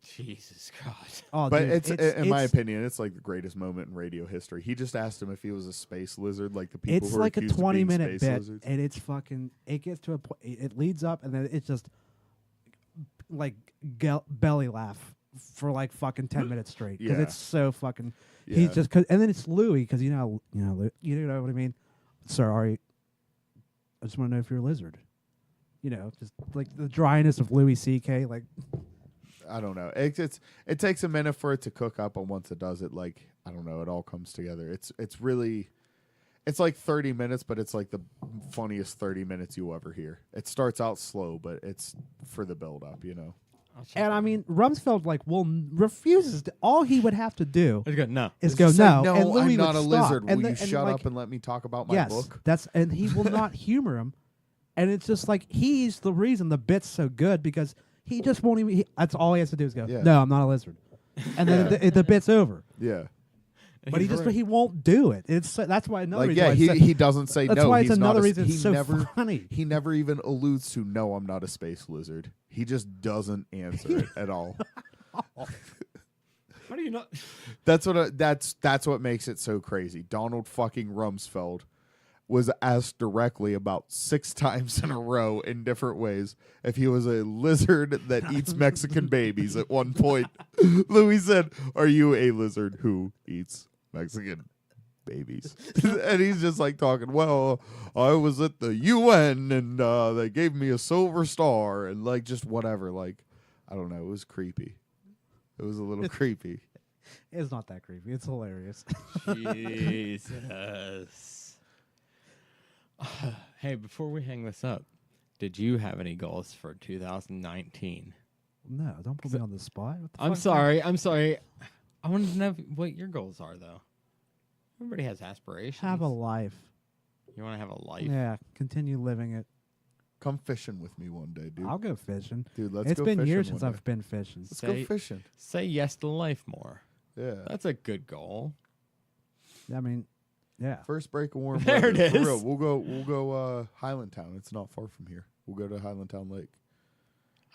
Jesus God. Oh, But dude, it's in my it's- opinion, it's like the greatest moment in radio history. He just asked him if he was a space lizard, like the people It's who are like a accused of being 20-minute space bit, lizards. and it's fucking. It gets to a point. It leads up, and then it's just like belly laugh for like fucking 10 minutes straight because Yeah. it's so fucking. Yeah. He's just and then it's Louis because you know what I mean. Sir, are you? I just want to know if you're a lizard. Just like the dryness of Louis C.K. Like, I don't know. It takes a minute for it to cook up, and once it does, it like I don't know. It all comes together. It's really, it's like 30 minutes, but it's like the funniest 30 minutes you ever hear. It starts out slow, but it's for the build up, and I mean, Rumsfeld refuses to. All he would have to do He's good. No. is It's go just like, no, and Louis I'm not would a stop. lizard. And Will the- you and shut like, up and let me talk about my yes, book? and he will not humor him, and it's just like he's the reason the bit's so good because he just won't even. That's all he has to do is go. Yeah. No, I'm not a lizard, and then the bit's over. Yeah. But he won't do it. That's why another Like reason. yeah, why I said- he doesn't say That's no. why it's he's not another a, reason he it's so never funny. he never even alludes to no. I'm not a space lizard. He just doesn't answer it at all. How do you not? That's what makes it so crazy. Donald fucking Rumsfeld was asked directly about 6 times in a row in different ways if he was a lizard that eats Mexican babies. At one point, Louis said, "Are you a lizard who eats Mexican babies?" And he's just like talking, well, I was at the UN and they gave me a silver star and like just whatever. Like, I don't know. It was creepy. It was a little creepy. It's not that creepy. It's hilarious. Jesus. Hey, before we hang this up, did you have any goals for 2019? No, don't put me on the spot. What the I'm fuck? sorry. I wanted to know what your goals are, though. Everybody has aspirations. Have a life. You want to have a life? Yeah, continue living it. Come fishing with me one day, dude. I'll go fishing. Dude, let's It's go been fishing years one since day. I've been fishing. Let's Say- go fishing. Say yes to life more. Yeah. That's a good goal. I mean, yeah. First break of warm There weather. it For is. real. We'll go Highlandtown. It's not far from here. We'll go to Highlandtown Lake.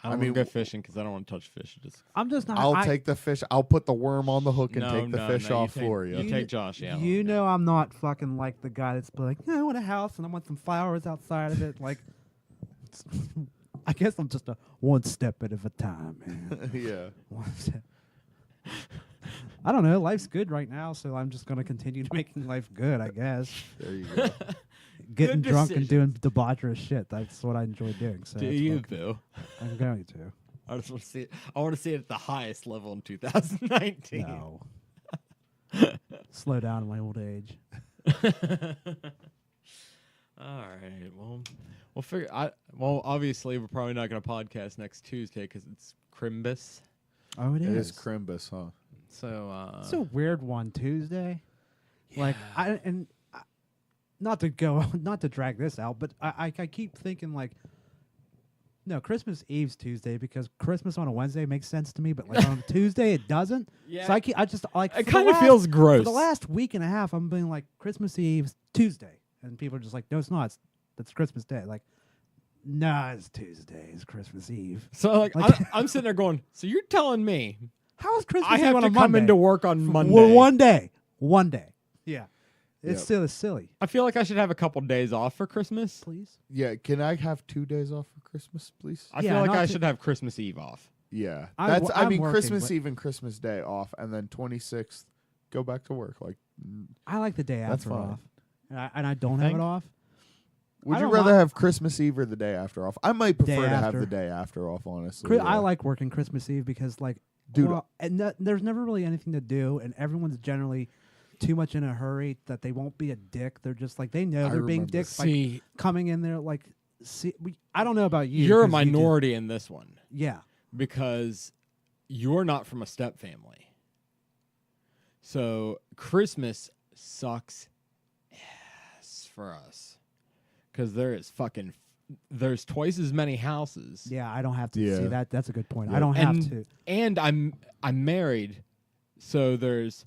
I don't mean, want to go fishing because I don't want to touch fish. Just I'm just not. I'll take the fish. I'll put the worm on the hook and no, take the no, fish no, off you for take, you. You take Josh. Yeah. You know, I'm not fucking like the guy that's like, I want a house and I want some flowers outside of it. Like, I guess I'm just a one step at a time, man. Yeah. One step. I don't know. Life's good right now, so I'm just gonna continue making life good. I guess There you go. getting drunk and decisions. doing debaucherous shit. That's what I enjoy doing. So Do it's you, fucking- Boo? I'm going to. I just want to see it. I want to see it at the highest level in 2019. No. Slow down in my old age. All right. Well, we'll figure. Well, obviously, we're probably not going to podcast next Tuesday because it's Crimbus. Oh, it It is. is Crimbus, huh? So It's a weird one, Tuesday. Like not to drag this out, but I keep thinking like, no, Christmas Eve's Tuesday because Christmas on a Wednesday makes sense to me, but like on a Tuesday it doesn't. Yeah. So I just like it kind of feels gross. For the last week and a half, I'm being like Christmas Eve's Tuesday, and people are just like, no, it's not. That's Christmas Day. Like, nah, it's Tuesday. It's Christmas Eve. So like I'm sitting there going, so you're telling me How is Christmas I Eve have on to a come Monday? into work on Monday? Well, one day. Yeah, it's Yep. still silly. I feel like I should have a couple days off for Christmas. Please. Yeah, can I have 2 days off for Christmas, please? I Yeah, feel like not I to- should have Christmas Eve off. Yeah, I'm that's. wo- I I'm mean, working, Christmas but- Eve and Christmas Day off, and then 26th go back to work. Like, I like the day That's after fine. off, and I don't have think? it off. would I you don't rather mind- have Christmas Eve or the day after off? I might Day prefer to have after. the day after off. Honestly, I yeah. like working Christmas Eve because, like, Dude, there's never really anything to do, and everyone's generally too much in a hurry that they won't be a dick. They're just like they know I they're being remember. dicks by See, coming in there. Like, I don't know about you. you're a 'cause you do- minority in this one Yeah, because you're not from a step family. So Christmas sucks ass for us because there's twice as many houses. yeah. I don't have to Yeah. see that. That's a good point. Yeah. I don't have to. And I'm married, so there's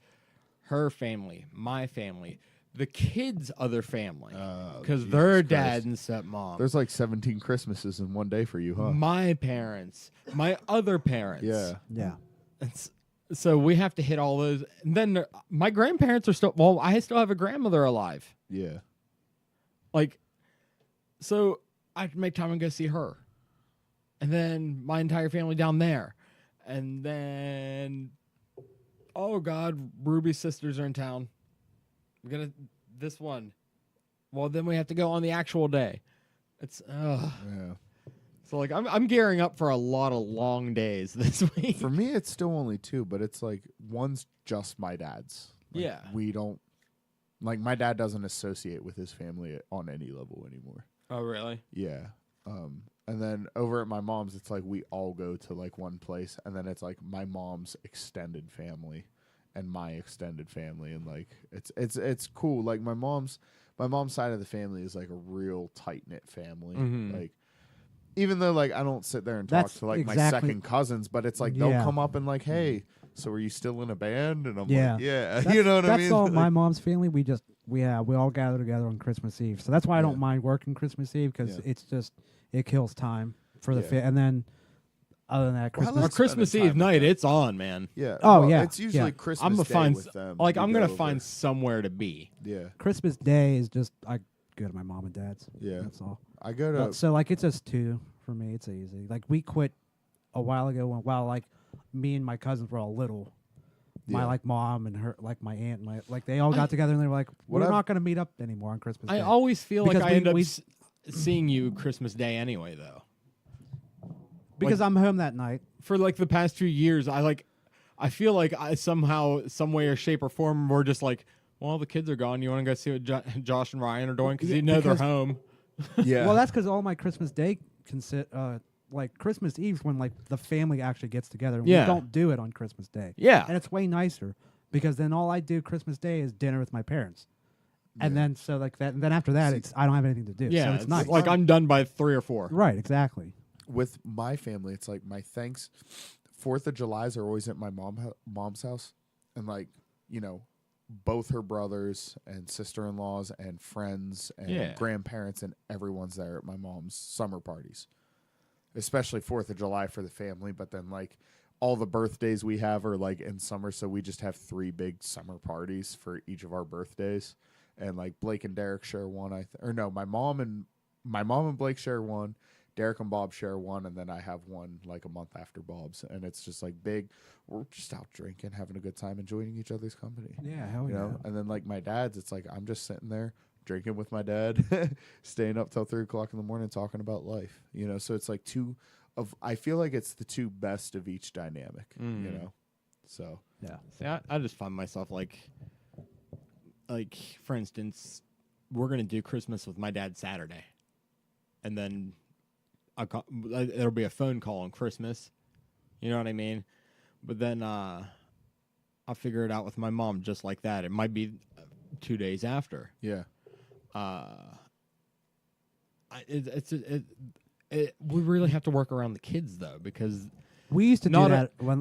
her family, my family, the kids' other family, because Jesus their Christ. dad and stepmom. There's like 17 Christmases in one day for you, huh? My parents, my other parents. Yeah. Yeah, So we have to hit all those. And then my grandparents are still. Well, I still have a grandmother alive. Yeah. Like, so I have to make time and go see her, and then my entire family down there, and then, oh God, Ruby's sisters are in town. We're gonna this one. Well, then we have to go on the actual day. It's Yeah. so like I'm gearing up for a lot of long days this week. For me, it's still only 2, but it's like one's just my dad's. Like, Yeah. We don't, like, my dad doesn't associate with his family on any level anymore. Oh really? Yeah. And then over at my mom's, it's like we all go to like one place, and then it's like my mom's extended family and my extended family, and like it's cool. Like my mom's side of the family is like a real tight knit family. Mhm. Like, even though like I don't sit there and talk That's to like my exactly- second cousins, but it's like they'll Yeah. come up and like, hey, so are you still in a band? And I'm Yeah. like, yeah, That's, you know what I mean? That's all Like, my mom's family. We all gather together on Christmas Eve. So that's why I Yeah. don't mind working Christmas Eve because Yeah. it's just it kills time for the Yeah. and then other than that, Well, I Christmas. Or like Christmas spending Eve time with night, them. it's on, man. Yeah. Oh, well, yeah, It's usually yeah. Christmas I'm gonna Day find with them. like We I'm go gonna over. find somewhere to be. Yeah. Christmas Day is just I go to my mom and dad's. Yeah. That's all. I go to So like it's just 2 for me. It's easy. Like we quit a while ago while like me and my cousins were all little. My Yeah. like mom and her like my aunt and they all got together and they were like we're I've- not going to meet up anymore on Christmas I Day. always feel like Because I end up we- seeing you Christmas Day anyway, though. because I'm home that night. For like the past 2 years, I feel like I somehow, some way or shape or form, we're just like, well, the kids are gone. You want to go see what Josh and Ryan are doing because Yeah, you know they're because- home. yeah. Well, that's because all my Christmas Day like Christmas Eve's when like the family actually gets together. And Yeah. We don't do it on Christmas Day. Yeah. And it's way nicer because then all I do Christmas Day is dinner with my parents. And Yeah. then so like that and then after that See- it's I don't have anything to do. Yeah, So it's nice. like I'm done by 3 or 4. Right, exactly. With my family, it's like my 4th of July's are always at my mom's house, and like, you know, both her brothers and sister-in-laws and friends and Yeah. grandparents and everyone's there at my mom's summer parties. Especially 4th of July for the family, but then like all the birthdays we have are like in summer, so we just have 3 big summer parties for each of our birthdays. And like Blake and Derek share one, my mom and Blake share one. Derek and Bob share one, and then I have one like a month after Bob's, and it's just like big. We're just out drinking, having a good time, enjoying each other's company. Yeah, hell You yeah. know, and then like my dad's, it's like I'm just sitting there drinking with my dad, staying up till 3 o'clock in the morning talking about life. You know, so it's like I feel like it's the two best of each dynamic, you know? So. Yeah. See, I just find myself like, for instance, we're going to do Christmas with my dad Saturday. And then there'll be a phone call on Christmas. You know what I mean? But then I'll figure it out with my mom just like that. It might be 2 days after. Yeah. We really have to work around the kids though, because We used to do Not a- that when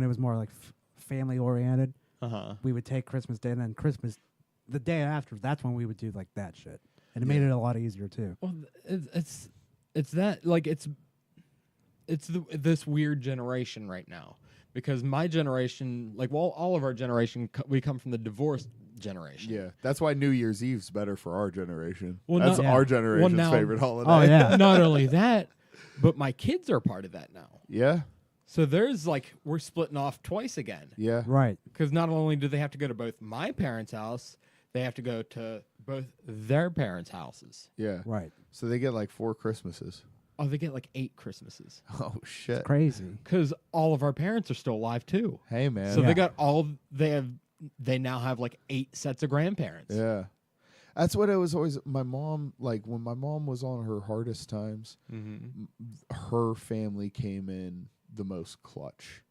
it was more like family oriented. uh-huh. We would take Christmas Day and then Christmas the day after. That's when we would do like that shit, and it made it a lot easier too. Well, it's that like it's this weird generation right now, because my generation, like all of our generation, we come from the divorced generation. Yeah. That's why New Year's Eve's better for our generation. Well, That's not- our Well, generation's now- favorite holiday. Oh yeah, Not only that, but my kids are part of that now. Yeah. So there's like we're splitting off twice again, Yeah. right. because not only do they have to go to both my parents' house, they have to go to both their parents' houses. Yeah. Right. So they get like 4 Christmases. Oh, they get like 8 Christmases, Oh shit. Crazy. because all of our parents are still alive too. Hey man. So Yeah. they got they now have like 8 sets of grandparents. Yeah. That's what it was always. My mom, like when my mom was on her hardest times, Mm-hmm. her family came in the most clutch.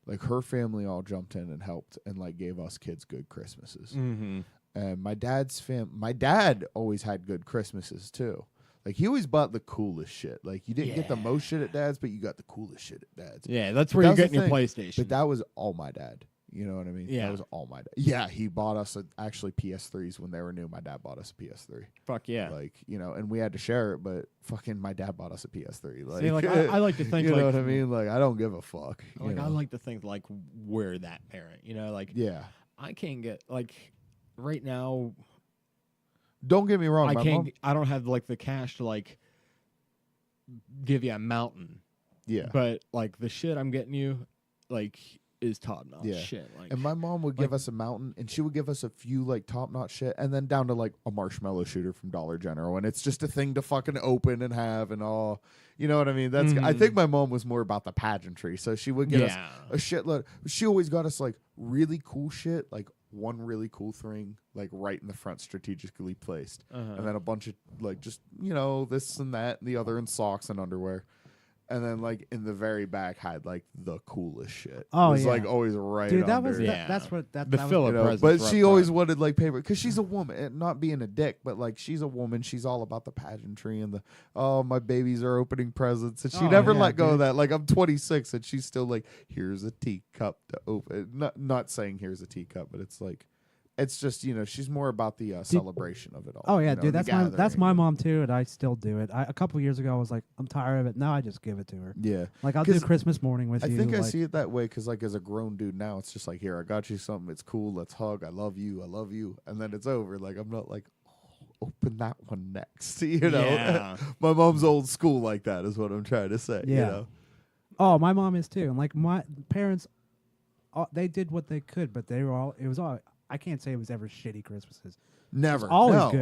Like her family all jumped in and helped and like gave us kids good Christmases. Mm-hmm. And my dad always had good Christmases too. Like he always bought the coolest shit. Like you didn't get the most shit at dad's, but you got the coolest shit at dad's. Yeah, that's But where that you're was the getting your thing. PlayStation. But that was all my dad. You know what I mean? Yeah. That was all my dad. Yeah, he bought us actually PS3s when they were new. My dad bought us a PS3. Fuck yeah. Like, you know, and we had to share it, but fucking my dad bought us a PS3. Like, See, like I like to think, you like, know what I mean? Like, I don't give a fuck. you Like I know? like to think like we're that parent. You know, like Yeah. I can't get like right now. Don't get me wrong. I my can't. mom, I don't have like the cash to like give you a mountain. yeah. But like the shit I'm getting you, like is top notch Yeah. shit. Like And my mom would give us a mountain, and she would give us a few like top notch shit, and then down to like a marshmallow shooter from Dollar General, and it's just a thing to fucking open and have and all. You know what I mean? That's. I think my mom was more about the pageantry, so she would get us a shitload. She always got us like really cool shit, like one really cool thing, like right in the front, strategically placed, and then a bunch of like just this and that and the other, and socks and underwear. And then, like in the very back, had like the coolest shit. Oh, it was yeah. like always right. Dude, that under. was Yeah. that's what that The that was, Philip presents But were she up always front. wanted like paper because she's a woman, and not being a dick, but like she's a woman. She's all about the pageantry and the my babies are opening presents, and she Oh, never yeah, let go of dude. that. Like I'm 26, and she's still like, here's a teacup to open. Not saying here's a teacup, but it's like. It's just she's more about the celebration of it all. Oh yeah, the dude, that's my gathering. mom too, and I still do it. A couple years ago, I was like, I'm tired of it. Now I just give it to her. Yeah, Like I'll do 'Cause Christmas morning with I you. think I like, see it that way because, like, as a grown dude now, it's just like, here, I got you something. It's cool. Let's hug. I love you. And then it's over. Like, I'm not like, open that one next. Yeah. My mom's old school like that is what I'm trying to say. Yeah. You know? Oh, my mom is too. And like my parents, they did what they could, but they were all. It was all. I can't say it was ever shitty Christmases. Never. Always no, good.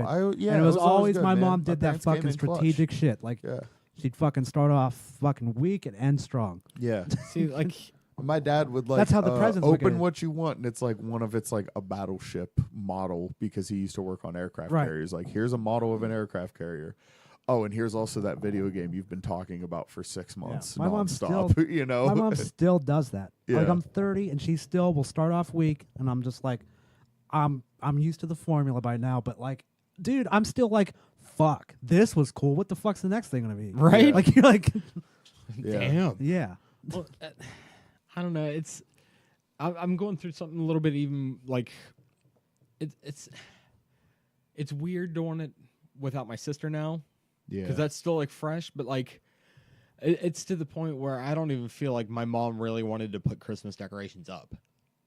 and it was always good, my man. mom did that parents came fucking in clutch. strategic shit. Like Yeah. she'd fucking start off fucking weak and end strong. Yeah. See, like My dad would like That's how the presents would open get. what you want, and it's like it's like a battleship model because he used to work on aircraft Right. carriers. Like, here's a model of an aircraft carrier. Oh, and here's also that video game you've been talking about for 6 months. My mom nonstop, still- My mom still does that. Like Yeah. I'm 30 and she still will start off weak, and I'm just like, I'm used to the formula by now, but like, dude, I'm still like, fuck, this was cool. What the fuck's the next thing gonna be? Right? Like you're like, Yeah. damn. yeah. Well, I don't know. I'm going through something a little bit even like it's weird doing it without my sister now Yeah. because that's still like fresh, but like it's to the point where I don't even feel like my mom really wanted to put Christmas decorations up.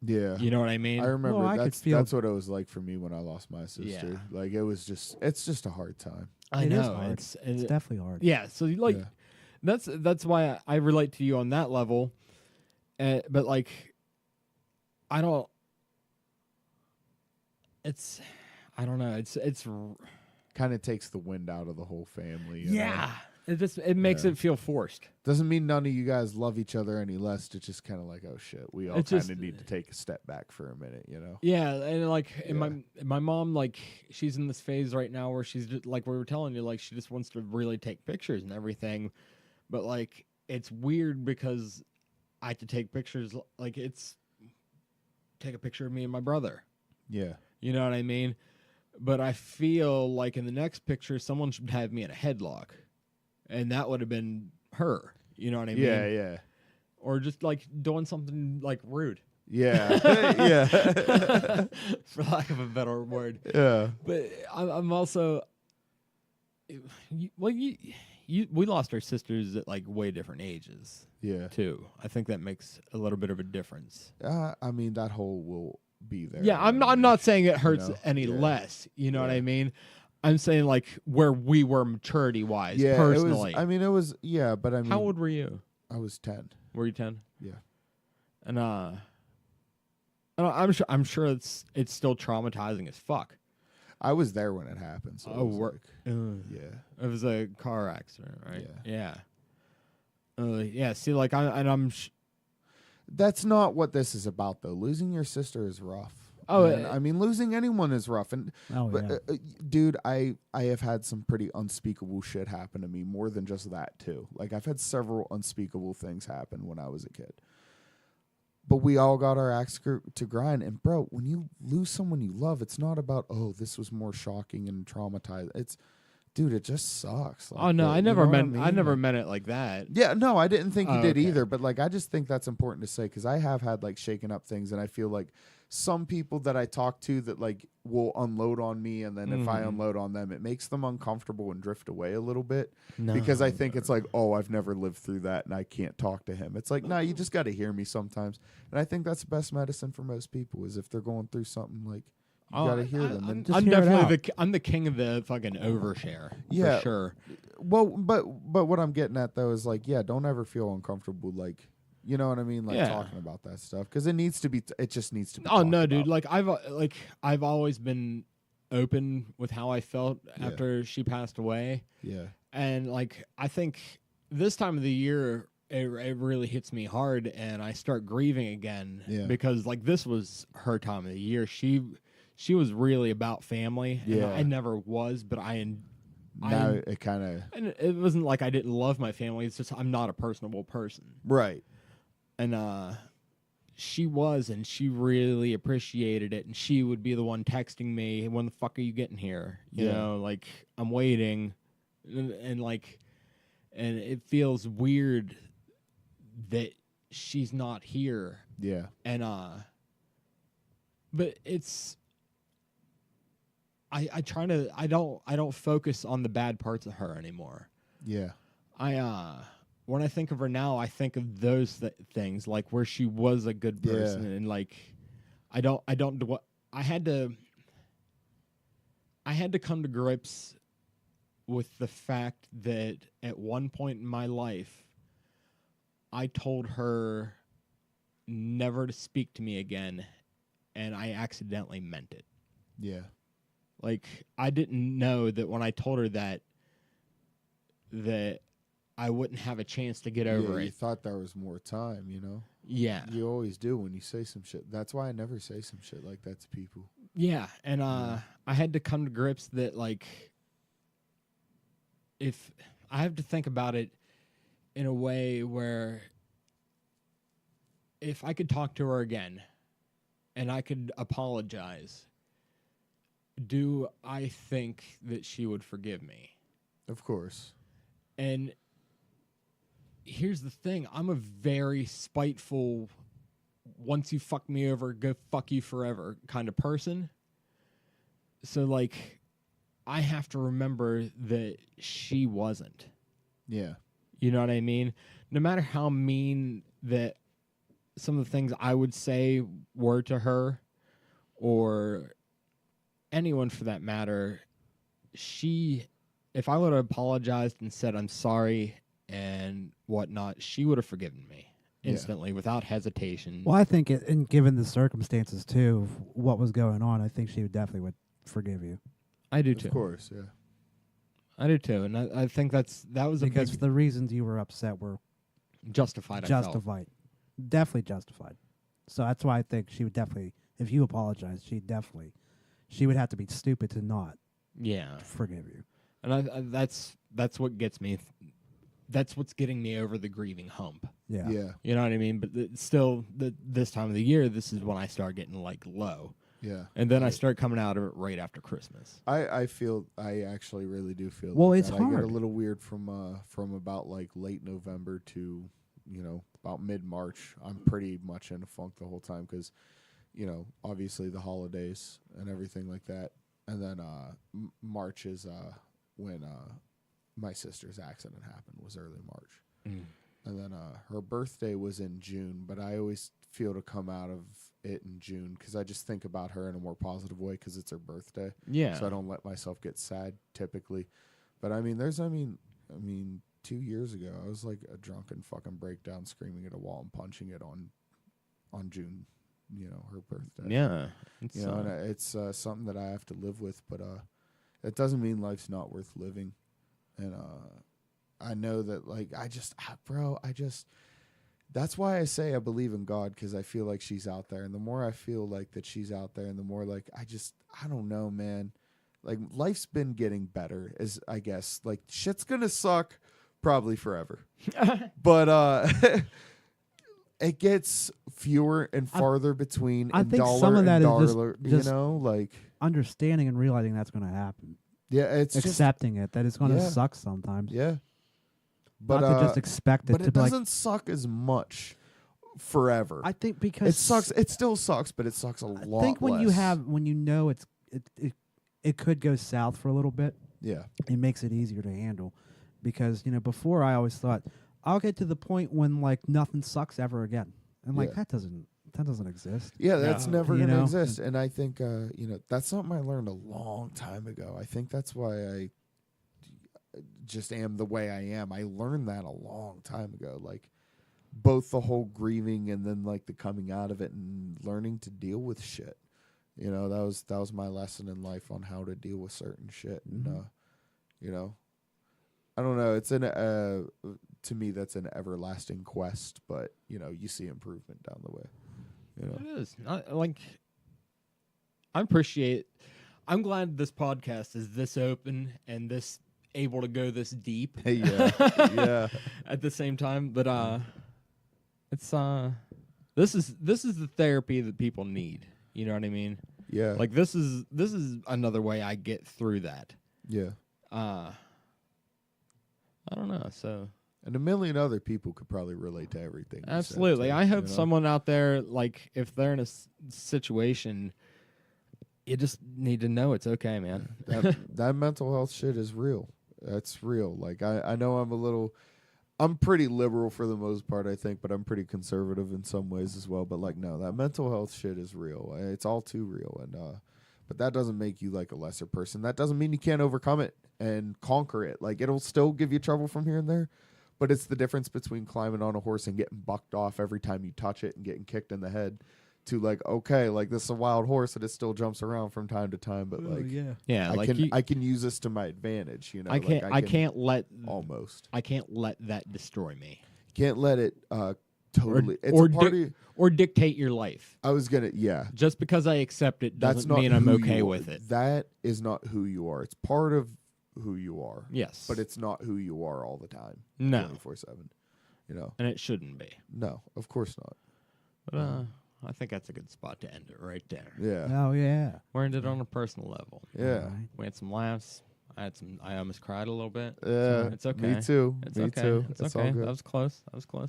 Yeah. You know what I mean? I remember Well, I could feel- that's what it was like for me when I lost my sister. Yeah. Like, it's just a hard time. I It is know hard. it's It's definitely hard. yeah. So like Yeah. that's why I relate to you on that level, but like I don't. I don't know. It's Kind of takes the wind out of the whole family. you know? yeah. It makes it feel forced. Doesn't mean none of you guys love each other any less. It's just kind of like, oh shit, we all kind of need to take a step back for a minute, you know? Yeah, and like my mom, like she's in this phase right now where she's just, like we were telling you, like she just wants to really take pictures and everything, but like it's weird because I have to take pictures. Like it's take a picture of me and my brother. Yeah, you know what I mean. But I feel like in the next picture, someone should have me in a headlock. And that would have been her. You know what I mean? Yeah, yeah. Or just like doing something like rude. Yeah, yeah. For lack of a better word. Yeah. But I'm also, we lost our sisters at like way different ages. Yeah. Too. I think that makes a little bit of a difference. I mean, that hole will be there. Yeah, I'm not saying it hurts any less. You know what I mean? I'm saying like where we were maturity wise, personally. It was but I mean, how old were you? I was 10. Were you 10? Yeah. And I'm sure it's still traumatizing as fuck. I was there when it happened. So yeah. It was a car accident, right? Yeah. Yeah. See, like I'm. That's not what this is about, though. Losing your sister is rough. Oh, I mean, losing anyone is rough. And dude, I have had some pretty unspeakable shit happen to me. More than just that, too. Like I've had several unspeakable things happen when I was a kid. But we all got our axe to grind. And bro, when you lose someone you love, it's not about this was more shocking and traumatizing. It's, dude, it just sucks. Like, oh no, I never meant. I never like, meant it like that. Yeah, no, I didn't think you did either. But like, I just think that's important to say because I have had like shaken up things, and I feel like some people that I talk to that like will unload on me, and then if I unload on them, it makes them uncomfortable and drift away a little bit because I think it's like, oh, I've never lived through that, and I can't talk to him. It's like, no, you just got to hear me sometimes, and I think that's the best medicine for most people is if they're going through something like. You gotta hear them. And I'm definitely I'm the king of the fucking overshare. Yeah, for sure. Well, but what I'm getting at though is like, yeah, don't ever feel uncomfortable, like, you know what I mean, like talking about that stuff because it needs to be. It just needs to be. Oh no, dude! About. Like I've always been open with how I felt after she passed away. Yeah, and like I think this time of the year. It really hits me hard, and I start grieving again because like this was her time of the year. She was really about family. Yeah, and I never was, but now it kind of. And it wasn't like I didn't love my family. It's just I'm not a personable person, right? And she was, and she really appreciated it. And she would be the one texting me, "When the fuck are you getting here?" You know, like I'm waiting, and like, and it feels weird that she's not here. Yeah, and but it's. I try to I don't focus on the bad parts of her anymore. Yeah. When I think of her now, I think of those things like where she was a good person and like I had to come to grips with the fact that at one point in my life I told her never to speak to me again and I accidentally meant it. Yeah. Like, I didn't know that when I told her that I wouldn't have a chance to get over it. You thought there was more time, you know? Yeah. You always do when you say some shit. That's why I never say some shit like that to people. Yeah, and I had to come to grips that, like, if I have to think about it in a way where if I could talk to her again and I could apologize, do I think that she would forgive me? Of course. And here's the thing. I'm a very spiteful, once you fuck me over, go fuck you forever kind of person. So, like, I have to remember that she wasn't. Yeah. You know what I mean? No matter how mean that some of the things I would say were to her or anyone for that matter, if I would have apologized and said I'm sorry and whatnot, she would have forgiven me instantly without hesitation. Well, I think, and given the circumstances too, of what was going on, I think she definitely would forgive you. I do too. Of course, yeah. I do too, and I think that was because a big the reasons you were upset were justified. I felt. justified, definitely justified. So that's why I think she would definitely, if you apologize, she would have to be stupid to not Yeah, forgive you. and I that's what gets me. That's what's getting me over the grieving hump. Yeah. Yeah. You know what I mean? But still, this time of the year, this is when I start getting like low, Yeah. and then I start coming out of it right after Christmas. I actually really do feel. Well, like it's that. I get hard. a little weird from about like late November to about mid March. I'm pretty much in a funk the whole time because obviously the holidays and everything like that, and then March is when my sister's accident happened, was early March. And then her birthday was in June, but I always feel to come out of it in June because I just think about her in a more positive way because it's her birthday. Yeah. So I don't let myself get sad typically. But I mean, 2 years ago, I was like a drunken fucking breakdown, screaming at a wall and punching it on June, her birthday. Yeah. And it's something that I have to live with, but it doesn't mean life's not worth living. And I know that, like, that's why I say I believe in God, because I feel like she's out there. And the more I feel like that she's out there, and the more, like, I don't know, man. Like, life's been getting better, as I guess. Like, shit's going to suck probably forever. But it gets fewer and farther between. I and think dollar some of and that is dollar, just like, understanding and realizing that's going to happen. yeah, it's just, Accepting it, that it's going to Yeah. suck sometimes. yeah. But Not to just expect it but to it be like. doesn't suck as much forever. I think because It sucks. It still sucks, but it sucks a lot. I think when less. when you know it could go south for a little bit, yeah, it makes it easier to handle. Because before I always thought I'll get to the point when like nothing sucks ever again, and like Yeah. that doesn't exist. yeah, that's No. never You gonna know? exist. And I think that's something I learned a long time ago. I think that's why I just am the way I am. I learned that a long time ago. Like both the whole grieving and then like the coming out of it and learning to deal with shit. That was my lesson in life on how to deal with certain shit. And I don't know. It's to me that's an everlasting quest, but you see improvement down the way. It is. I appreciate. I'm glad this podcast is this open and this able to go this deep. Yeah, yeah. At the same time, but it's this is the therapy that people need. You know what I mean? Yeah. Like this is another way I get through that. Yeah. I don't know. So And a million other people could probably relate to everything. you said, absolutely, too, I hope you know? someone out there, like if they're in a situation, you just need to know it's okay, man. that mental health shit is real. That's real. Like I know I'm pretty liberal for the most part, I think, but I'm pretty conservative in some ways as well. But like, no, that mental health shit is real. It's all too real. And but that doesn't make you like a lesser person. That doesn't mean you can't overcome it and conquer it. Like it'll still give you trouble from here and there. But it's the difference between climbing on a horse and getting bucked off every time you touch it and getting kicked in the head to like, okay, like this is a wild horse and it still jumps around from time to time, but like Yeah, I can use this to my advantage, I can't. Like I can't let. almost. I can't let that destroy me. Can't let it totally it's or a part of or dictate your life. I was gonna Just because I accept it that's doesn't not mean I'm who okay you with are. it. That is not who you are. It's part of who you are. Yes, But it's not who you are all the time. No. 24/7. and it shouldn't be. No, of course not. But I think that's a good spot to end it right there. Yeah. Oh yeah. We're ended on a personal level. Yeah. Alright. We had some laughs. I almost cried a little bit. Yeah. It's okay. Me too. It's me okay. too. It's all okay. good. That was close.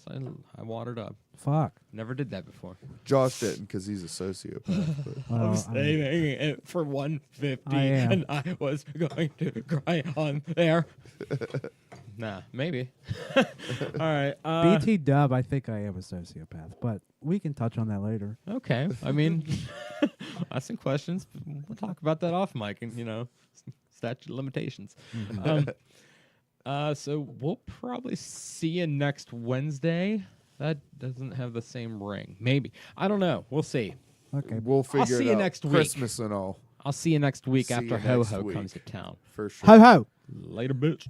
I watered up. Fuck. Never did that before. Josh didn't because he's a sociopath. But Well, I was saving it for 150, I am. and I was going to cry on there. Nah, maybe. All right. BT Dub, I think I am a sociopath, but we can touch on that later. Okay. I mean, ask some questions. We'll talk about that off mic, and statute of limitations. So we'll probably see you next Wednesday. That doesn't have the same ring. Maybe. I don't know. We'll see. Okay. we'll figure see it you out. next week. Christmas and all. I'll see you next week See after you Ho next Ho week. comes to town. For sure. Ho ho. Later, bitch.